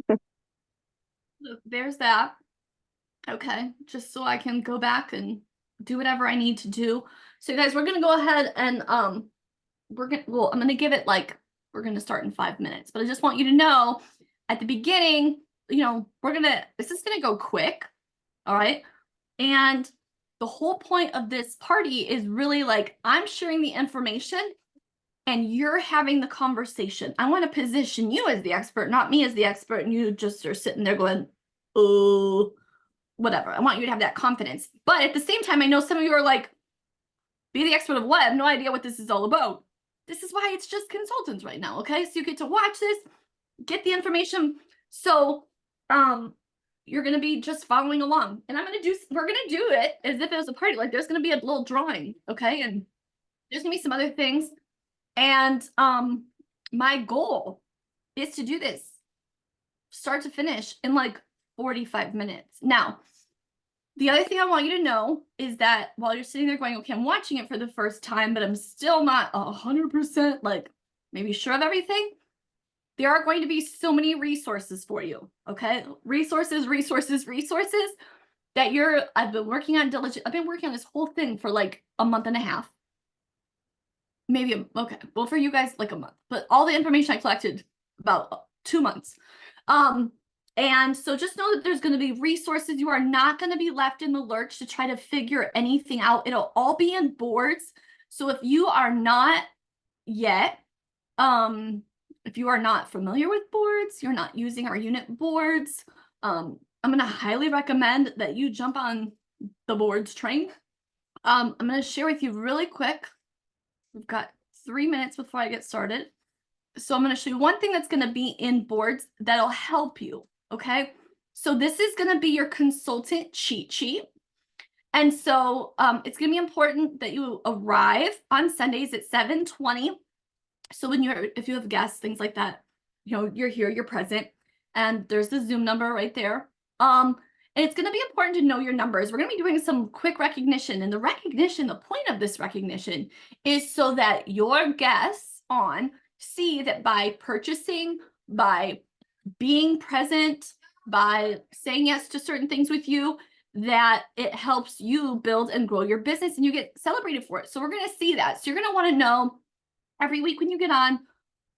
So there's that. Okay, just so I can go back and do whatever I need to do. So guys, we're gonna go ahead and I'm gonna give it like we're gonna start in 5 minutes, but I just want you to know at the beginning, this is gonna go quick, all right? And the whole point of this party is really like I'm sharing the information and you're having the conversation. I want to position you as the expert, not me as the expert, and you just are sitting there going, oh, whatever. I want you to have that confidence. But at the same time, I know some of you are like, be the expert of what? I have no idea what this is all about. This is why it's just consultants right now, okay? So you get to watch this, get the information. So you're gonna be just following along. And we're gonna do it as if it was a party. Like there's gonna be a little drawing, okay? And there's gonna be some other things. And my goal is to do this start to finish in like 45 minutes. Now, the other thing I want you to know is that while you're sitting there going, okay, I'm watching it for the first time, but I'm still not 100% like maybe sure of everything, there are going to be so many resources for you, okay? Resources that I've been working on diligent. I've been working on this whole thing for like a month and a half. Maybe, okay, well, for you guys, like a month, but all the information I collected about 2 months. And so just know that there's going to be resources. You are not going to be left in the lurch to try to figure anything out. It'll all be in boards. So if you are not yet, if you are not familiar with boards, you're not using our unit boards, I'm going to highly recommend that you jump on the boards train. I'm going to share with you really quick. We've got 3 minutes before I get started. So I'm going to show you one thing that's going to be in boards that'll help you. Okay. So this is going to be your consultant cheat sheet. And so it's going to be important that you arrive on Sundays at 7:20. So if you have guests, things like that, you're here, you're present, and there's the Zoom number right there. And it's going to be important to know your numbers. We're going to be doing some quick recognition, and the point of this recognition is so that your guests see that by purchasing, by being present, by saying yes to certain things with you, that it helps you build and grow your business and you get celebrated for it. So we're going to see that. So you're going to want to know every week when you get on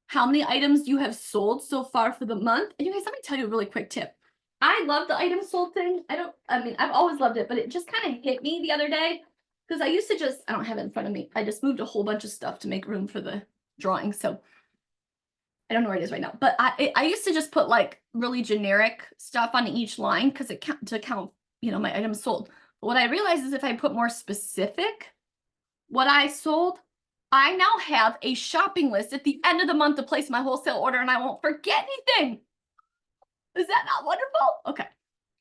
how many items you have sold so far for the month. And you guys, let me tell you a really quick tip. I love the item sold thing. I've always loved it, but it just kind of hit me the other day because I used to I don't have it in front of me. I just moved a whole bunch of stuff to make room for the drawing. So I don't know where it is right now, but I used to just put like really generic stuff on each line because to count, my items sold. But what I realized is if I put more specific what I sold, I now have a shopping list at the end of the month to place my wholesale order and I won't forget anything. Is that not wonderful? Okay.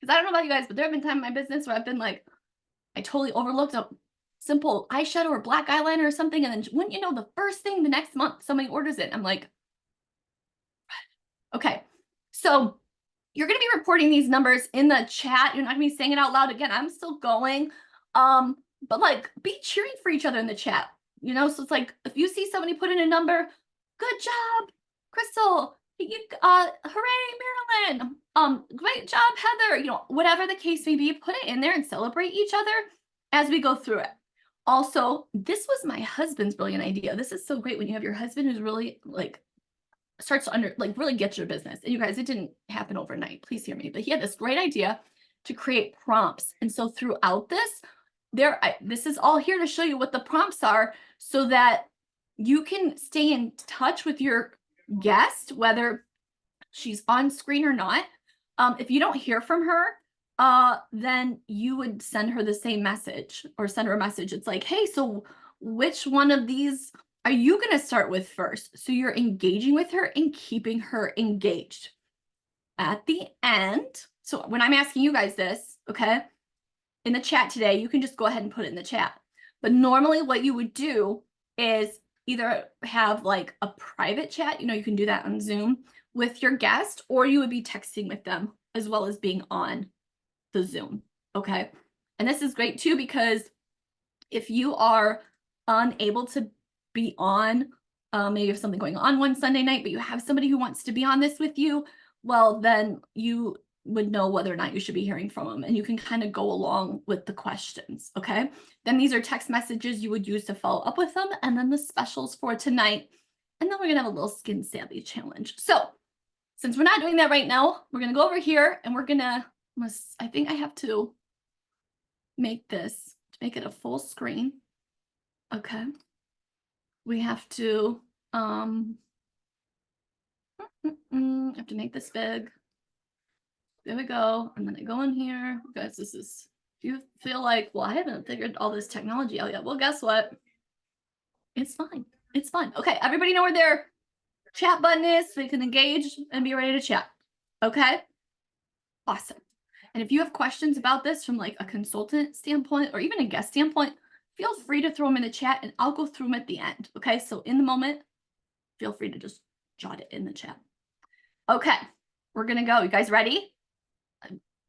Because I don't know about you guys, but there have been times in my business where I've been like, I totally overlooked a simple eyeshadow or black eyeliner or something. And then wouldn't you know, the first thing the next month somebody orders it. I'm like, okay. So you're going to be reporting these numbers in the chat. You're not going to be saying it out loud again. I'm still going. But like be cheering for each other in the chat. So it's like if you see somebody put in a number, good job, Crystal. Hooray, Marilyn. Great job, Heather. Whatever the case may be, put it in there and celebrate each other as we go through it. Also, this was my husband's brilliant idea. This is so great when you have your husband who's really like starts to really get your business. And you guys, it didn't happen overnight. Please hear me. But he had this great idea to create prompts. And so throughout this, this is all here to show you what the prompts are so that you can stay in touch with your guest, whether she's on screen or not. If you don't hear from her, then you would send her the same message or send her a message. It's like, hey, so which one of these are you going to start with first? So you're engaging with her and keeping her engaged. At the end, so when I'm asking you guys this, okay, in the chat today, you can just go ahead and put it in the chat. But normally what you would do is either have like a private chat, you can do that on Zoom with your guest, or you would be texting with them as well as being on the Zoom, okay? And this is great too, because if you are unable to be on, maybe you have something going on one Sunday night, but you have somebody who wants to be on this with you, well, then you would know whether or not you should be hearing from them, and you can kind of go along with the questions, okay? Then these are text messages you would use to follow up with them, and then the specials for tonight. And then we're gonna have a little skin savvy challenge. So since we're not doing that right now, we're gonna go over here and we're gonna, I think I have to make this, to make it a full screen. Okay. We have to, I have to make this big. There we go. And then I go in here. Guys, this is, if you feel like, well, I haven't figured all this technology out yet. Well, guess what? It's fine. It's fine. Okay, everybody know where their chat button is so they can engage and be ready to chat. Okay? Awesome. And if you have questions about this from like a consultant standpoint or even a guest standpoint, feel free to throw them in the chat and I'll go through them at the end. Okay, so in the moment, feel free to just jot it in the chat. Okay, we're gonna go. You guys ready?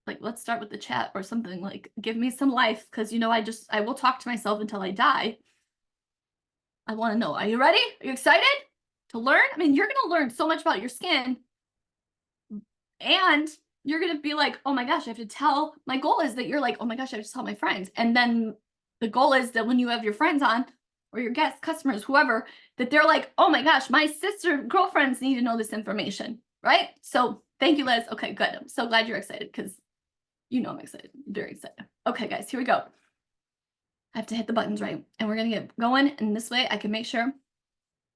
Like, let's start with the chat or something. Like, give me some life, because you know I will talk to myself until I die. I want to know, are you ready? Are you excited to learn? I mean, you're gonna learn so much about your skin, and you're gonna be like, oh my gosh, I have to tell. My goal is that you're like, oh my gosh, I have to tell my friends. And then the goal is that when you have your friends on, or your guests, customers, whoever, that they're like, oh my gosh, my sister, girlfriends need to know this information, right? So thank you, Liz. Okay, good. I'm so glad you're excited, because you know I'm excited. I'm very excited. Okay, guys, here we go. I have to hit the buttons right, and we're gonna get going, and this way I can make sure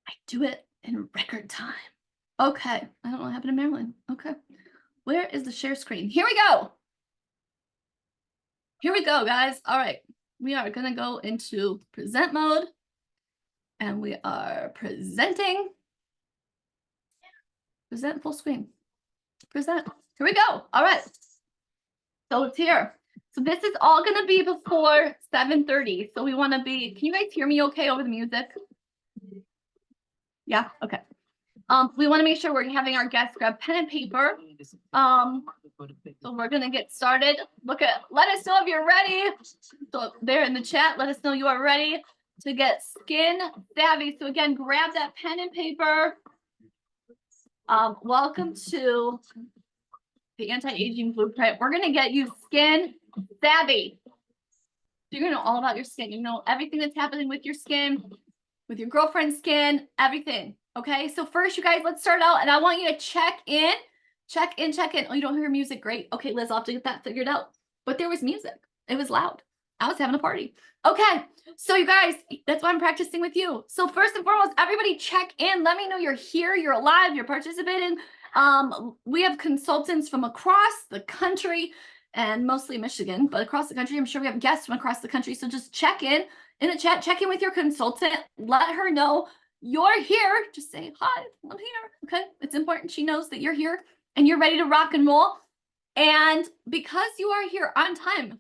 I do it in record time. Okay, I don't know what happened to Marilyn. Okay, where is the share screen? Here we go. Here we go, guys. All right, we are gonna go into present mode, and we are presenting. Present full screen. Present. Here we go. All right. So it's here. So this is all going to be before 7:30. So we want to be, can you guys hear me okay over the music? Yeah. Okay. We want to make sure we're having our guests grab pen and paper. So we're going to get started. Let us know if you're ready. So there in the chat, let us know you are ready to get skin savvy. So again, grab that pen and paper. Welcome to the Anti-Aging Blueprint. We're going to get you skin savvy. So you're going to know all about your skin. You know everything that's happening with your skin, with your girlfriend's skin, everything. Okay, so first, you guys, let's start out, and I want you to check in. Oh, you don't hear music? Great. Okay, Liz, I'll have to get that figured out. But there was music. It was loud. I was having a party. Okay, so you guys, that's why I'm practicing with you. So first and foremost, everybody check in. Let me know you're here, you're alive, you're participating. We have consultants from across the country, and mostly Michigan, but across the country. I'm sure we have guests from across the country. So just check in the chat, check in with your consultant, let her know you're here. Just say, hi, I'm here. Okay, it's important she knows that you're here and you're ready to rock and roll. And because you are here on time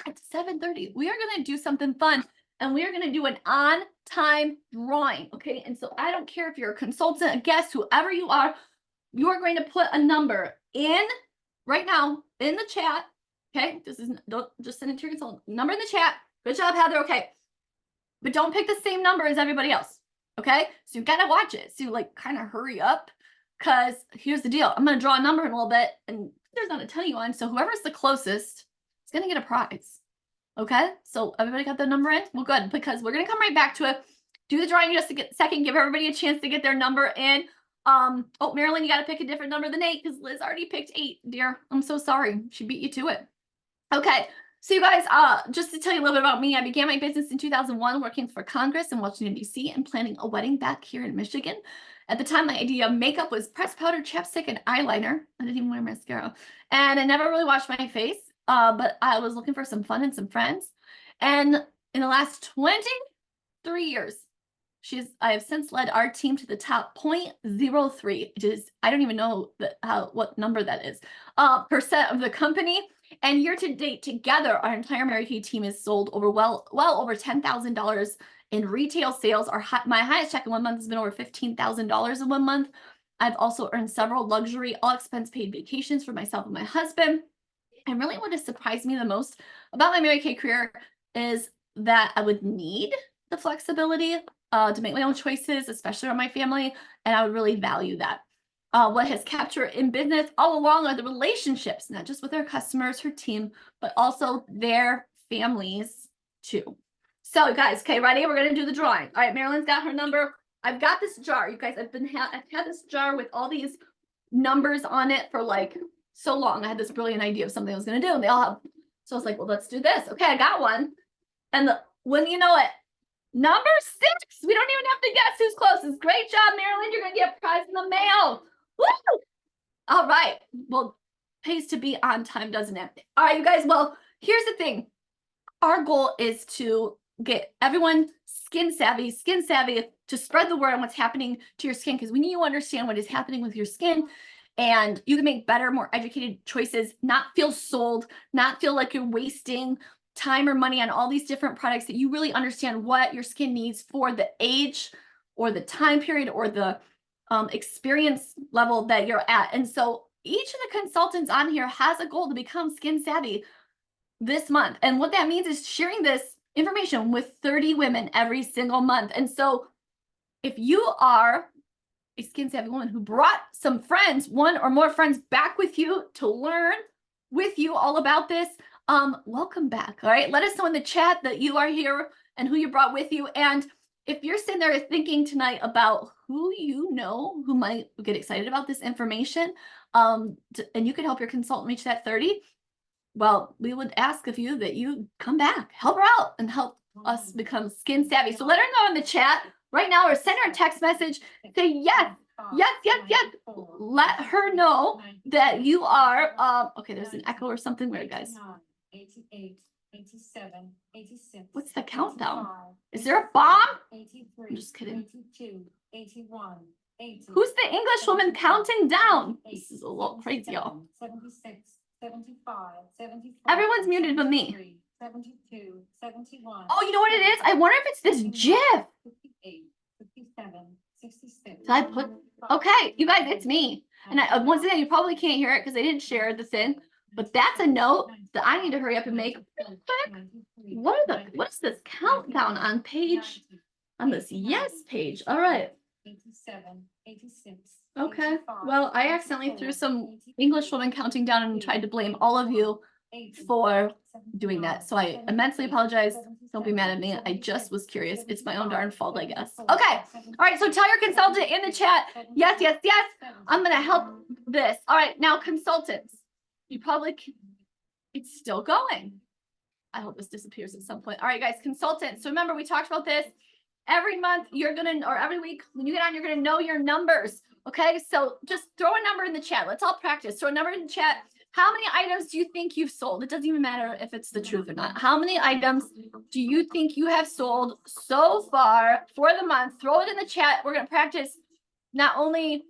at 7:30, we are going to do something fun, and we are going to do an on-time drawing. Okay, and so I don't care if you're a consultant, a guest, whoever you are going to put a number in right now in the chat. Okay, don't just send it to your consultant. Number in the chat. Good job, Heather. Okay, but don't pick the same number as everybody else. Okay, so you gotta watch it. So you like kind of hurry up, because here's the deal. I'm gonna draw a number in a little bit, and there's not a ton of you on. So whoever's the closest is gonna get a prize. Okay, so everybody got the number in? Well, good, because we're gonna come right back to it. Do the drawing in just a second. Give everybody a chance to get their number in. Oh, Marilyn, you got to pick a different number than 8, because Liz already picked 8, dear. I'm so sorry. She beat you to it. Okay. So you guys, just to tell you a little bit about me, I began my business in 2001 working for Congress in Washington, D.C. and planning a wedding back here in Michigan. At the time, my idea of makeup was pressed powder, chapstick, and eyeliner. I didn't even wear mascara. And I never really washed my face, but I was looking for some fun and some friends. And in the last 23 years, I have since led our team to the top 0.03, which is, I don't even know what number that is, percent of the company. And year to date, together, our entire Mary Kay team has sold over well over $10,000 in retail sales. My highest check in 1 month has been over $15,000 in 1 month. I've also earned several luxury, all expense paid vacations for myself and my husband. And really what has surprised me the most about my Mary Kay career is that I would need the flexibility to make my own choices, especially around my family, and I would really value that. what has kept her in business all along are the relationships, not just with her customers, her team, but also their families too. So, guys, okay, ready? We're gonna do the drawing. All right, Marilyn's got her number. I've got this jar, you guys. I've had this jar with all these numbers on it for like so long. I had this brilliant idea of something I was gonna do, and they all have. So I was like, well, let's do this. Okay, I got one, and when you know it, number 6. We don't even have to guess who's closest. Great job, Marilyn. You're gonna get a prize in the mail. Woo! All right. Well, pays to be on time, doesn't it? All right, you guys. Well, here's the thing. Our goal is to get everyone skin savvy to spread the word on what's happening to your skin. Because when you understand what is happening with your skin, and you can make better, more educated choices, not feel sold, not feel like you're wasting time or money on all these different products, that you really understand what your skin needs for the age or the time period or the experience level that you're at. And so each of the consultants on here has a goal to become skin savvy this month. And what that means is sharing this information with 30 women every single month. And so if you are a skin savvy woman who brought some friends, one or more friends back with you to learn with you all about this, welcome back. All right. Let us know in the chat that you are here and who you brought with you. And if you're sitting there thinking tonight about who you know who might get excited about this information, and you could help your consultant reach that 30, well, we would ask of you that you come back, help her out, and help us become skin savvy. So let her know in the chat right now, or send her a text message. Say yes, yes, yes, yes. Let her know that you are. Okay, there's an echo or something weird, guys. 88, 87, 86. What's the countdown? Is there a bomb? 83, I'm just kidding. 82, 81, 80. Who's the English woman counting down? This is a little crazy, y'all. 76, 75, 74. Everyone's muted but me. 72, 71. Oh, you know what it is? I wonder if it's this GIF. 58, 57, 66. Did I put? Okay, you guys, it's me. And once again, you probably can't hear it because I didn't share the thing. But that's a note that I need to hurry up and make real quick. What's this countdown on page, on this yes page? All right. 87, 86. Okay. Well, I accidentally threw some English woman counting down and tried to blame all of you for doing that. So I immensely apologize. Don't be mad at me. I just was curious. It's my own darn fault, I guess. Okay. All right. So tell your consultant in the chat. Yes, yes, yes. I'm going to help this. All right. Now, consultants. You probably can, it's still going. I hope this disappears at some point. All right, guys, consultants. So remember, we talked about this. Every month you're going to, or every week when you get on, you're going to know your numbers. Okay, so just throw a number in the chat. Let's all practice. Throw a number in the chat. How many items do you think you've sold? It doesn't even matter if it's the truth or not. How many items do you think you have sold so far for the month? Throw it in the chat. We're going to practice not only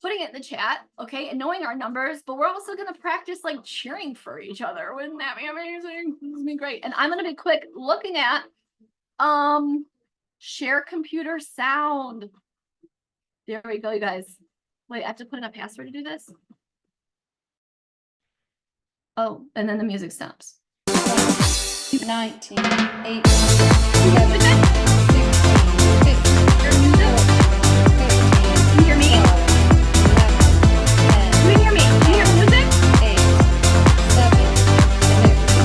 putting it in the chat, okay, and knowing our numbers, but we're also going to practice like cheering for each other. Wouldn't that be amazing? This would be great. And I'm going to be quick looking at share computer sound. There we go, you guys. Wait, I have to put in a password to do this. Oh, and then the music stops. 19, 18, 17, 16, 15. Can you hear me? Can you hear me? Can you hear music? 8, 7, 6.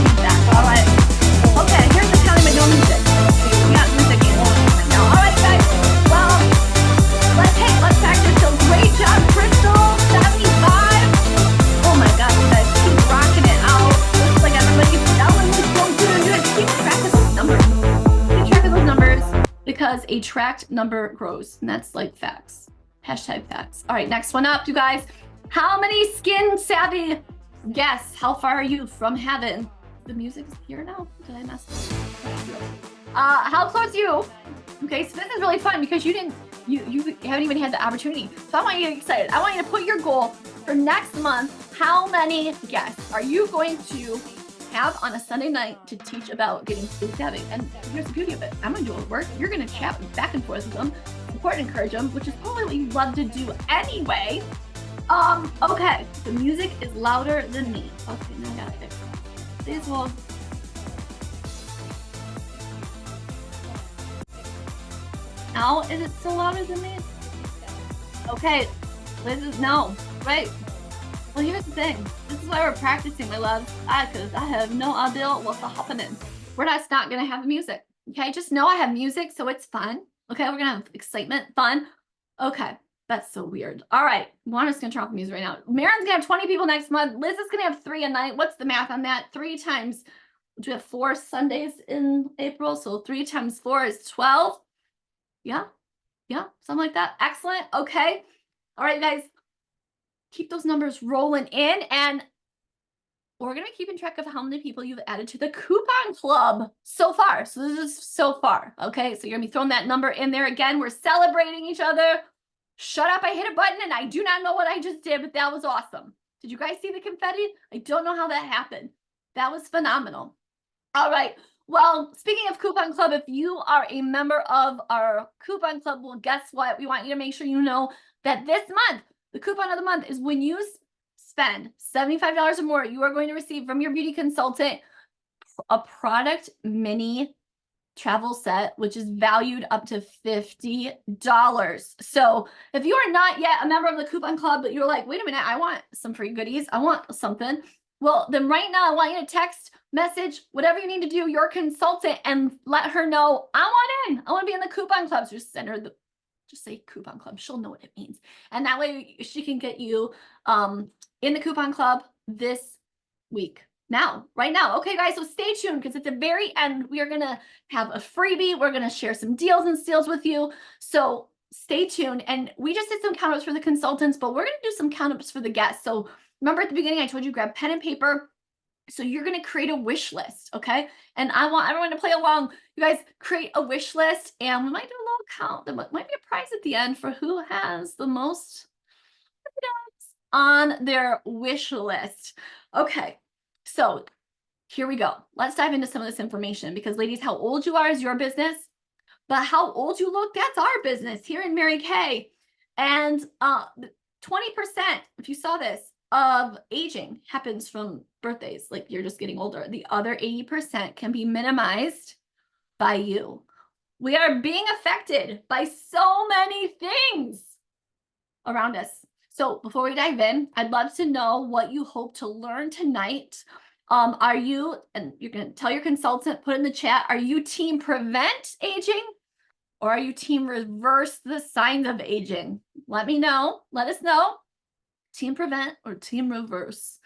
All right. Okay, here's the counting with no music. We got music in now. All right, guys. Well, let's practice. So great job, Crystal. 75. Oh my God, you guys keep rocking it out. Looks like everybody, that one was so good. You guys keep track of those numbers. Keep track of those numbers because a tracked number grows, and that's like facts. Hashtag facts. All right, next one up, you guys. How many skin savvy guests? How far are you from heaven? The music's here now. Did I mess up? How close are you? Okay, so this is really fun because you haven't even had the opportunity. So I want you to get excited. I want you to put your goal for next month. How many guests are you going to have on a Sunday night to teach about getting skin savvy? And here's the beauty of it. I'm going to do all the work. You're going to chat back and forth with them, support and encourage them, which is probably what you love to do anyway. Okay, the music is louder than me. Okay, now I gotta fix it. These will. Now is it still louder than me? Okay, Liz is no, right? Well, here's the thing. This is why we're practicing, my love. Because I have no idea what's happening. We're just not gonna have music. Okay, just know I have music, so it's fun. Okay, we're gonna have excitement, fun. Okay, that's so weird. All right, Juana's gonna turn off the music right now. Marin's gonna have 20 people next month. Liz is gonna have 3 a night. What's the math on that? 3 times. Do we have 4 Sundays in April? So 3 times 4 is 12. Yeah, something like that. Excellent. Okay. All right, guys. Keep those numbers rolling in, and we're going to be keeping track of how many people you've added to the coupon club so far. So this is so far. Okay. So you're gonna be throwing that number in there again. We're celebrating each other. Shut up. I hit a button and I do not know what I just did, but that was awesome. Did you guys see the confetti? I don't know how that happened. That was phenomenal. All right. Well, speaking of coupon club, if you are a member of our coupon club, well, guess what? We want you to make sure you know that this month, the coupon of the month is when you spend $75 or more, you are going to receive from your beauty consultant a product mini travel set, which is valued up to $50. So if you are not yet a member of the coupon club, but you're like, wait a minute, I want some free goodies, I want something. Well, then right now I want you to text, message, whatever you need to do, your consultant, and let her know, I want in. I want to be in the coupon club. So just send her just say coupon club. She'll know what it means. And that way she can get you in the coupon club this week. Now, right now. Okay, guys, so stay tuned because at the very end, we are going to have a freebie. We're going to share some deals and steals with you. So stay tuned. And we just did some count ups for the consultants, but we're going to do some count ups for the guests. So remember at the beginning, I told you grab pen and paper. So you're going to create a wish list, okay? And I want everyone to play along. You guys create a wish list, and we might do a little count. There might be a prize at the end for who has the most on their wish list. Okay, so here we go. Let's dive into some of this information because, ladies, how old you are is your business, but how old you look, that's our business here in Mary Kay. And 20%, if you saw this, of aging happens from birthdays, like you're just getting older. The other 80% can be minimized by you. We are being affected by so many things around us. So before we dive in, I'd love to know what you hope to learn tonight. Are you, and you're going to tell your consultant, put in the chat, are you team prevent aging or are you team reverse the signs of aging? Let me know. Let us know. Team prevent or team reverse.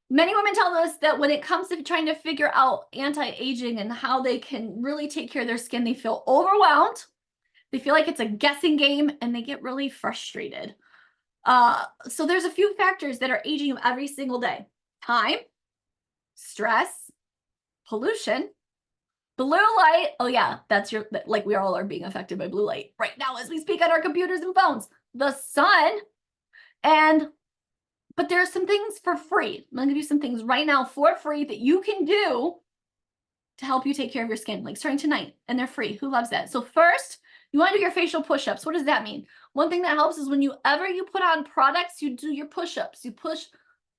Many women tell us that when it comes to trying to figure out anti-aging and how they can really take care of their skin, they feel overwhelmed. They feel like it's a guessing game and they get really frustrated. So there's a few factors that are aging you every single day. Time, stress, pollution, blue light. Oh yeah, that's like we all are being affected by blue light right now as we speak on our computers and phones. The sun. But there's some things for free. I'm going to give you some things right now for free that you can do to help you take care of your skin, like starting tonight, and they're free. Who loves that? So first, you want to do your facial push-ups. What does that mean? One thing that helps is whenever you put on products, you do your push-ups. You push,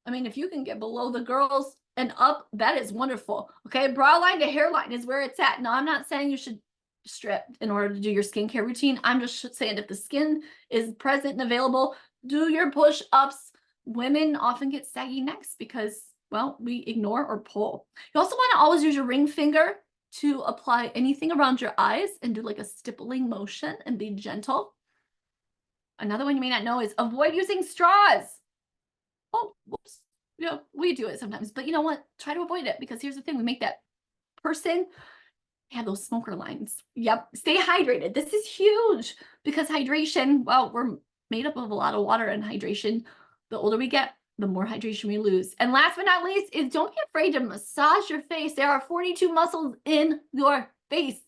I mean, if you can get below the girls and up, that is wonderful. Okay, bra line to hairline is where it's at. Now, I'm not saying you should strip in order to do your skincare routine. I'm just saying if the skin is present and available, do your push-ups. Women often get saggy necks because, well, we ignore or pull. You also want to always use your ring finger to apply anything around your eyes and do like a stippling motion and be gentle. Another one you may not know is avoid using straws. Oh, whoops. You know, we do it sometimes, but you know what? Try to avoid it because here's the thing. We make that person have those smoker lines. Yep. Stay hydrated. This is huge because hydration, well, we're made up of a lot of water, and hydration, the older we get, the more hydration we lose. And last but not least is don't be afraid to massage your face. There are 42 muscles in your face.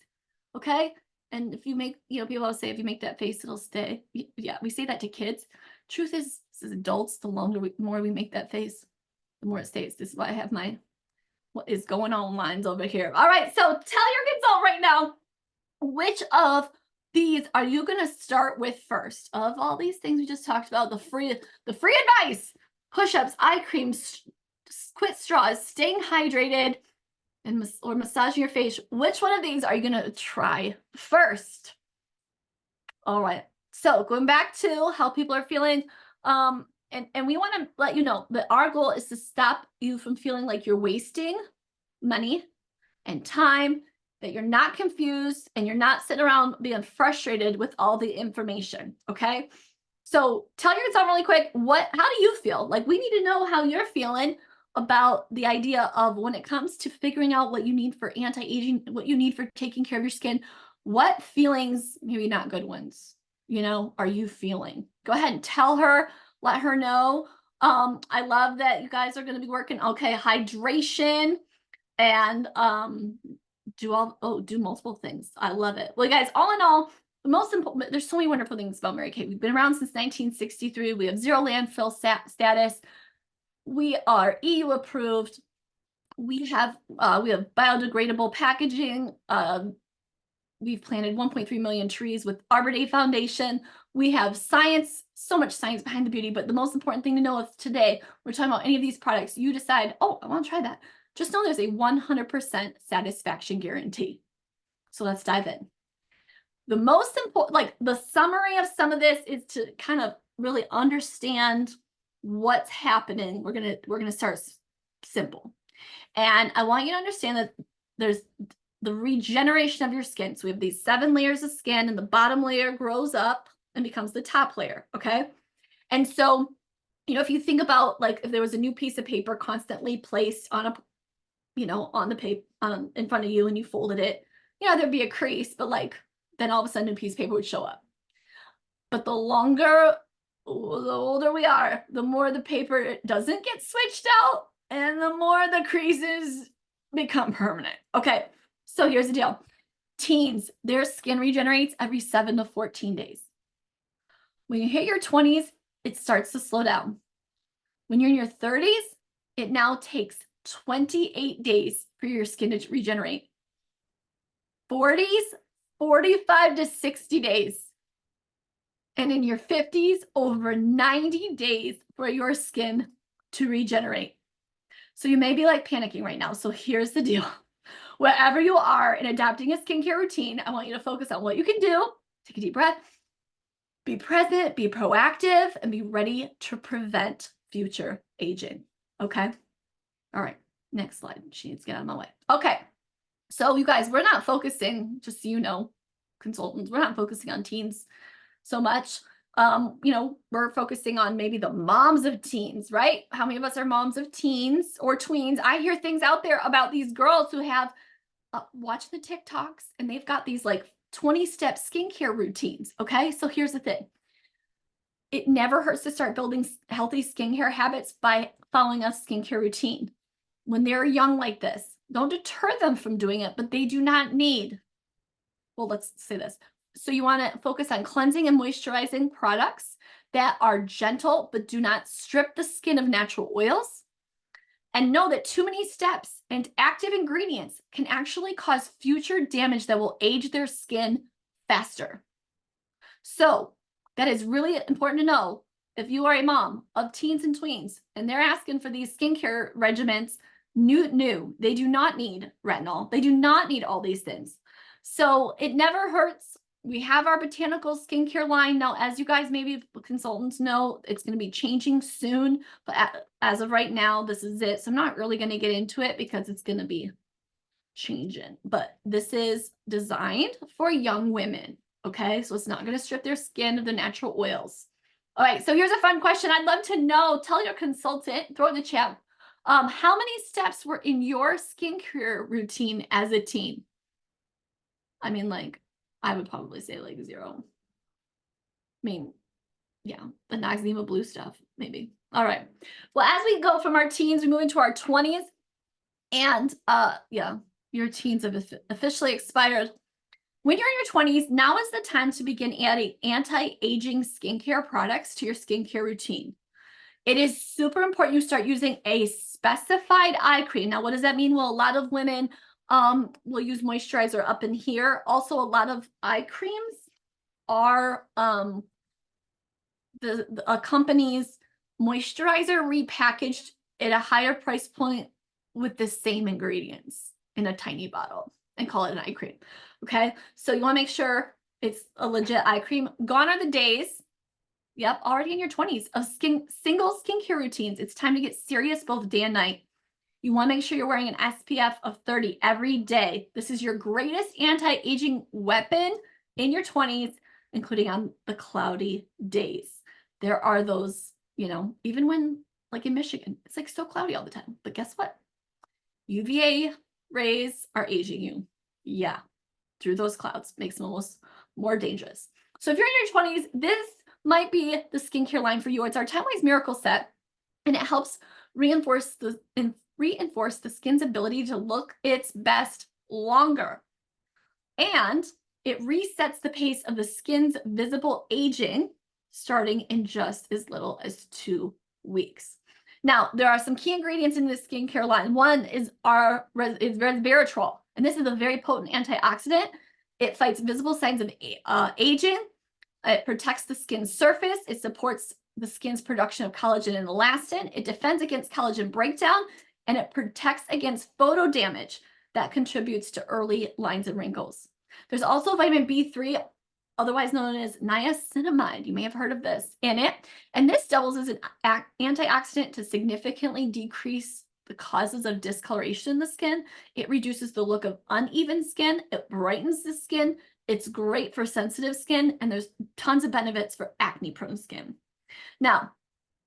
Okay. And if you make, people always say, if you make that face, it'll stay. Yeah. We say that to kids. Truth is, as adults, the more we make that face, the more it stays. This is why I have my, what is going on lines over here. All right. So tell your consultant right now, which of these are you going to start with first? Of all these things we just talked about, the free advice, push-ups, eye creams, quit straws, staying hydrated, and or massaging your face. Which one of these are you going to try first? All right. So going back to how people are feeling, And we want to let you know that our goal is to stop you from feeling like you're wasting money and time, that you're not confused and you're not sitting around being frustrated with all the information. Okay. So tell yourself really quick, how do you feel? Like, we need to know how you're feeling about the idea of when it comes to figuring out what you need for anti-aging, what you need for taking care of your skin. What feelings, maybe not good ones, are you feeling? Go ahead and tell her, let her know. I love that you guys are going to be working, okay, hydration and do multiple things. I love it. Well, guys, all in all, the most important, there's so many wonderful things about Mary Kay. We've been around since 1963. We have 0 landfill status. We are EU approved. We have biodegradable packaging. We've planted 1.3 million trees with Arbor Day Foundation. We have science, so much science behind the beauty, but the most important thing to know is today, we're talking about any of these products, you decide, oh, I want to try that. Just know there's a 100% satisfaction guarantee. So let's dive in. The most important, like the summary of some of this is to kind of really understand what's happening. We're gonna start simple. And I want you to understand that there's the regeneration of your skin. So we have these 7 layers of skin, and the bottom layer grows up and becomes the top layer, okay? And so, if you think about, like, if there was a new piece of paper constantly placed on on the paper in front of you, and you folded it, there'd be a crease, but like, then all of a sudden a piece of paper would show up. But the older we are, the more the paper doesn't get switched out, and the more the creases become permanent. Okay, so here's the deal. Teens, their skin regenerates every 7 to 14 days. When you hit your 20s, it starts to slow down. When you're in your 30s, it now takes 28 days for your skin to regenerate. 40s, 45 to 60 days. And in your 50s, over 90 days for your skin to regenerate. So you may be like panicking right now. So here's the deal. Wherever you are in adopting a skincare routine, I want you to focus on what you can do. Take a deep breath. Be present, be proactive, and be ready to prevent future aging. Okay? All right. Next slide. She needs to get out of my way. Okay. So you guys, we're not focusing, just so you know, consultants, we're not focusing on teens so much. We're focusing on maybe the moms of teens, right? How many of us are moms of teens or tweens? I hear things out there about these girls who have watched the TikToks, and they've got these like 20-step skincare routines. Okay. So here's the thing. It never hurts to start building healthy skincare habits by following a skincare routine. When they're young like this, don't deter them from doing it, but they do not need, well, let's say this. So you want to focus on cleansing and moisturizing products that are gentle, but do not strip the skin of natural oils. And know that too many steps and active ingredients can actually cause future damage that will age their skin faster. So that is really important to know. If you are a mom of teens and tweens and they're asking for these skincare regimens, new, they do not need retinol. They do not need all these things. So it never hurts. We have our botanical skincare line. Now, as you guys, maybe consultants know, it's going to be changing soon. But as of right now, this is it. So I'm not really going to get into it because it's going to be changing. But this is designed for young women. Okay, so it's not going to strip their skin of the natural oils. All right, so here's a fun question. I'd love to know. Tell your consultant, throw it in the chat. How many steps were in your skincare routine as a teen? I mean, like, I would probably say like 0. I mean, yeah, the Noxzema blue stuff, maybe. All right. Well, as we go from our teens, we move into our 20s. And yeah, your teens have officially expired. When you're in your 20s, now is the time to begin adding anti-aging skincare products to your skincare routine. It is super important you start using a specified eye cream. Now, what does that mean? Well, a lot of women will use moisturizer up in here. Also, a lot of eye creams are a company's moisturizer repackaged at a higher price point with the same ingredients in a tiny bottle and call it an eye cream. Okay, so you want to make sure it's a legit eye cream. Gone are the days Yep, already in your 20s of single skincare routines. It's time to get serious both day and night. You want to make sure you're wearing an SPF of 30 every day. This is your greatest anti-aging weapon in your 20s, including on the cloudy days. There are those, you know, even when like in Michigan, it's like so cloudy all the time. But guess what? UVA rays are aging you. Yeah, through those clouds makes them almost more dangerous. So if you're in your 20s, this might be the skincare line for you. It's our Time Wise Miracle Set, and it helps reinforce the skin's ability to look its best longer. And it resets the pace of the skin's visible aging starting in just as little as 2 weeks. Now, there are some key ingredients in this skincare line. One is resveratrol, and this is a very potent antioxidant. It fights visible signs of aging. It protects the skin's surface. It supports the skin's production of collagen and elastin. It defends against collagen breakdown, and it protects against photo damage that contributes to early lines and wrinkles. There's also vitamin B3, otherwise known as niacinamide. You may have heard of this in it. And this doubles as an antioxidant to significantly decrease the causes of discoloration in the skin. It reduces the look of uneven skin. It brightens the skin. It's great for sensitive skin, and there's tons of benefits for acne-prone skin. Now,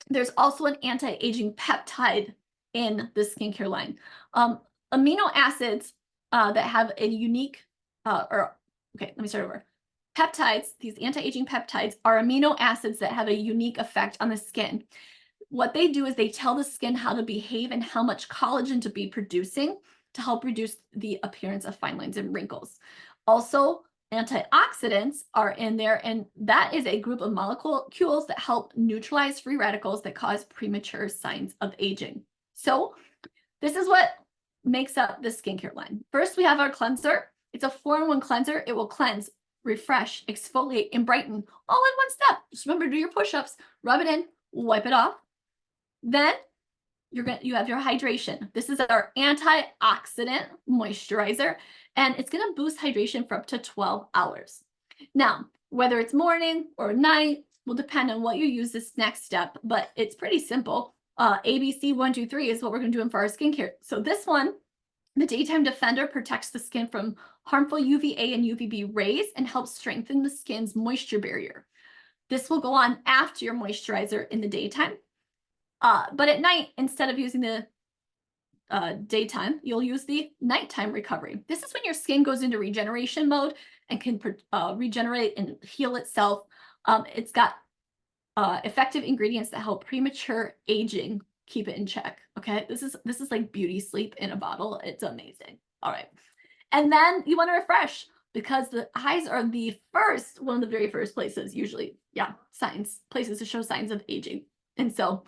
there's also an anti-aging peptide in the skincare line. Amino acids that have a unique, let me start over. Peptides, these anti-aging peptides, are amino acids that have a unique effect on the skin. What they do is they tell the skin how to behave and how much collagen to be producing to help reduce the appearance of fine lines and wrinkles. Also, antioxidants are in there, and that is a group of molecules that help neutralize free radicals that cause premature signs of aging. So this is what makes up the skincare line. First, we have our cleanser. It's a 4-in-1 cleanser. It will cleanse, refresh, exfoliate, and brighten all in one step. Just remember to do your push-ups, rub it in, wipe it off. Then you have your hydration. This is our antioxidant moisturizer, and it's going to boost hydration for up to 12 hours. Now, whether it's morning or night will depend on what you use this next step, but it's pretty simple. ABC 1, 2, 3 is what we're going to do for our skincare. So this one, the Daytime Defender, protects the skin from harmful UVA and UVB rays and helps strengthen the skin's moisture barrier. This will go on after your moisturizer in the daytime. But at night, instead of using the daytime, you'll use the nighttime recovery. This is when your skin goes into regeneration mode and can regenerate and heal itself. It's got effective ingredients that help premature aging keep it in check. Okay, this is like beauty sleep in a bottle. It's amazing. All right, and then you want to refresh, because the eyes are one of the very first places, usually, places to show signs of aging. And so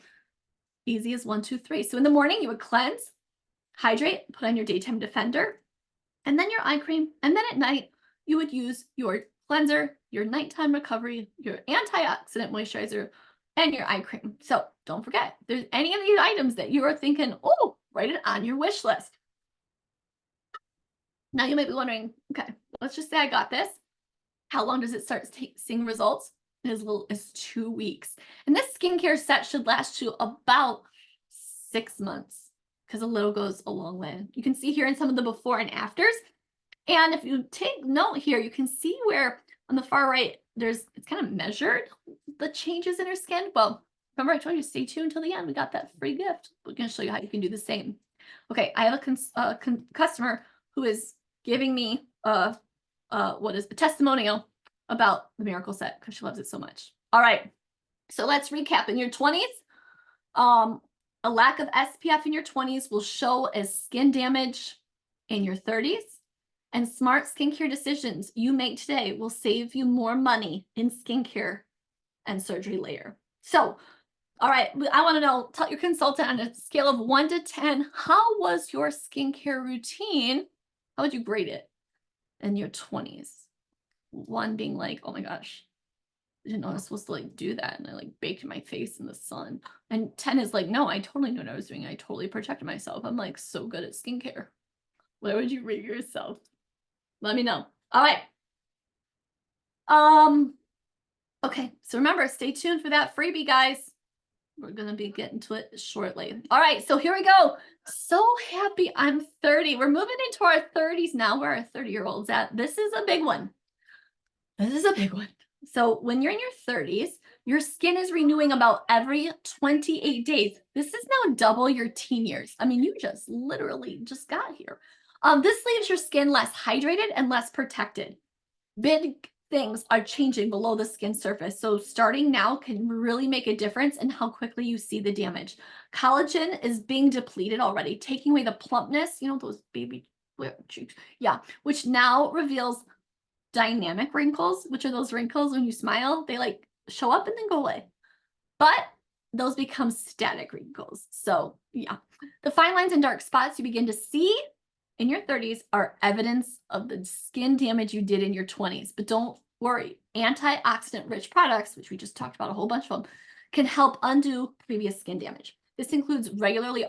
easy as 1, 2, 3. So in the morning, you would cleanse, hydrate, put on your Daytime Defender, and then your eye cream. And then at night, you would use your cleanser, your nighttime recovery, your antioxidant moisturizer, and your eye cream. So don't forget, if there's any of these items that you are thinking, oh, write it on your wish list. Now you might be wondering, okay, let's just say I got this. How long does it start seeing results? As little as 2 weeks. And this skincare set should last you about 6 months, because a little goes a long way. You can see here in some of the before and afters. And if you take note here, you can see where on the far right, it's kind of measured the changes in her skin. Well, remember I told you, stay tuned until the end. We got that free gift. We're going to show you how you can do the same. Okay, I have a customer who is giving me a testimonial about the Miracle Set because she loves it so much. All right, so let's recap. In your 20s, a lack of SPF in your 20s will show as skin damage in your 30s. And smart skincare decisions you make today will save you more money in skincare and surgery later. So, all right, I want to know, tell your consultant on a scale of 1 to 10, how was your skincare routine? How would you grade it in your 20s? 1 being like, oh my gosh, I didn't know I was supposed to like do that, and I like baked my face in the sun. And 10 is like, no, I totally knew what I was doing. I totally protected myself. I'm like so good at skincare. Where would you rate yourself? Let me know. All right. Okay, so remember, stay tuned for that freebie, guys. We're gonna be getting to it shortly. All right, so here we go. So happy I'm 30. We're moving into our 30s now, where our 30-year-olds at. This is a big one. This is a big one. So when you're in your 30s, your skin is renewing about every 28 days. This is now double your teen years. I mean, you just literally just got here. This leaves your skin less hydrated and less protected. Big things are changing below the skin surface. So starting now can really make a difference in how quickly you see the damage. Collagen is being depleted already, taking away the plumpness, you know, those baby cheeks. Yeah, which now reveals dynamic wrinkles, which are those wrinkles when you smile, they like show up and then go away. But those become static wrinkles. So yeah, the fine lines and dark spots you begin to see in your 30s are evidence of the skin damage you did in your 20s. But don't worry, antioxidant rich products, which we just talked about a whole bunch of them, can help undo previous skin damage. This includes regularly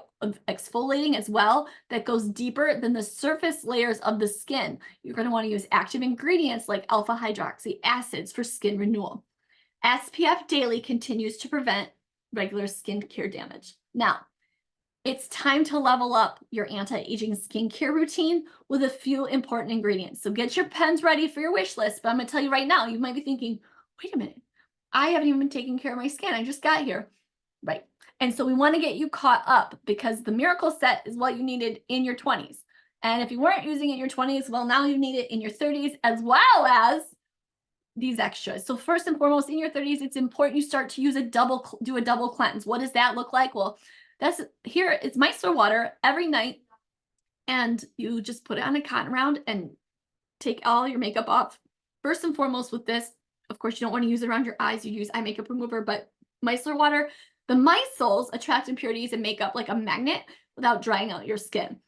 exfoliating as well, that goes deeper than the surface layers of the skin. You're going to want to use active ingredients like alpha hydroxy acids for skin renewal. SPF Daily continues to prevent regular skincare damage. Now, it's time to level up your anti-aging skincare routine with a few important ingredients. So get your pens ready for your wish list. But I'm going to tell you right now, you might be thinking, wait a minute, I haven't even been taking care of my skin. I just got here. Right. And so we want to get you caught up because the miracle set is what you needed in your 20s. And if you weren't using it in your 20s, well, now you need it in your 30s as well as these extras. So first and foremost, in your 30s, it's important you start to use do a double cleanse. What does that look like? Well, that's here. It's micellar water every night. And you just put it on a cotton round and take all your makeup off. First and foremost with this, of course, you don't want to use it around your eyes. You use eye makeup remover, but micellar water, the micelles attract impurities in makeup like a magnet without drying out your skin.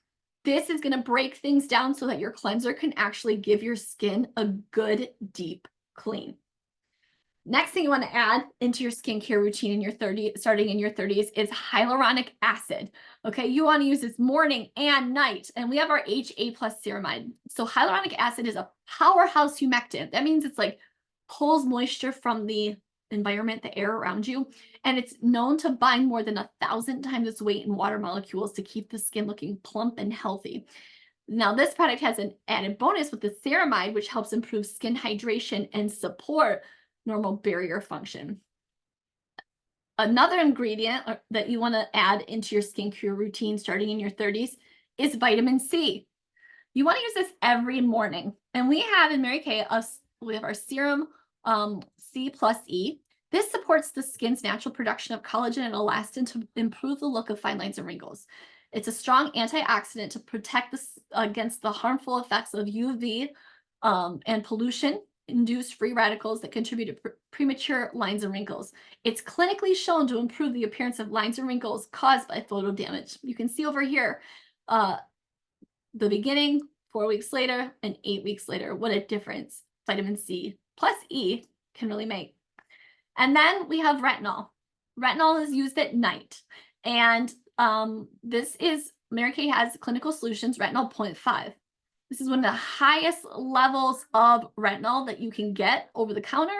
This is going to break things down so that your cleanser can actually give your skin a good, deep clean. Next thing you want to add into your skincare routine in your 30s, starting in your 30s, is hyaluronic acid. Okay, you want to use this morning and night. And we have our HA+ ceramide. So hyaluronic acid is a powerhouse humectant. That means it's like pulls moisture from the environment, the air around you. And it's known to bind more than 1,000 times its weight in water molecules to keep the skin looking plump and healthy. Now, this product has an added bonus with the ceramide, which helps improve skin hydration and support normal barrier function. Another ingredient that you want to add into your skincare routine starting in your 30s is vitamin C. You want to use this every morning. And we have in Mary Kay, we have our serum C+E. This supports the skin's natural production of collagen and elastin to improve the look of fine lines and wrinkles. It's a strong antioxidant to protect against the harmful effects of UV and pollution-induced free radicals that contribute to premature lines and wrinkles. It's clinically shown to improve the appearance of lines and wrinkles caused by photo damage. You can see over here, the beginning, 4 weeks later, and 8 weeks later, what a difference vitamin C plus E can really make. And then we have retinol. Retinol is used at night. And this is, Mary Kay has Clinical Solutions Retinol 0.5. This is one of the highest levels of retinol that you can get over the counter.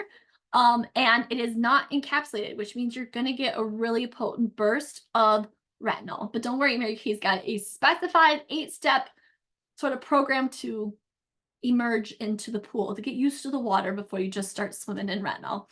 And it is not encapsulated, which means you're going to get a really potent burst of retinol. But don't worry, Mary Kay's got a specified 8-step sort of program to emerge into the pool, to get used to the water before you just start swimming in retinol.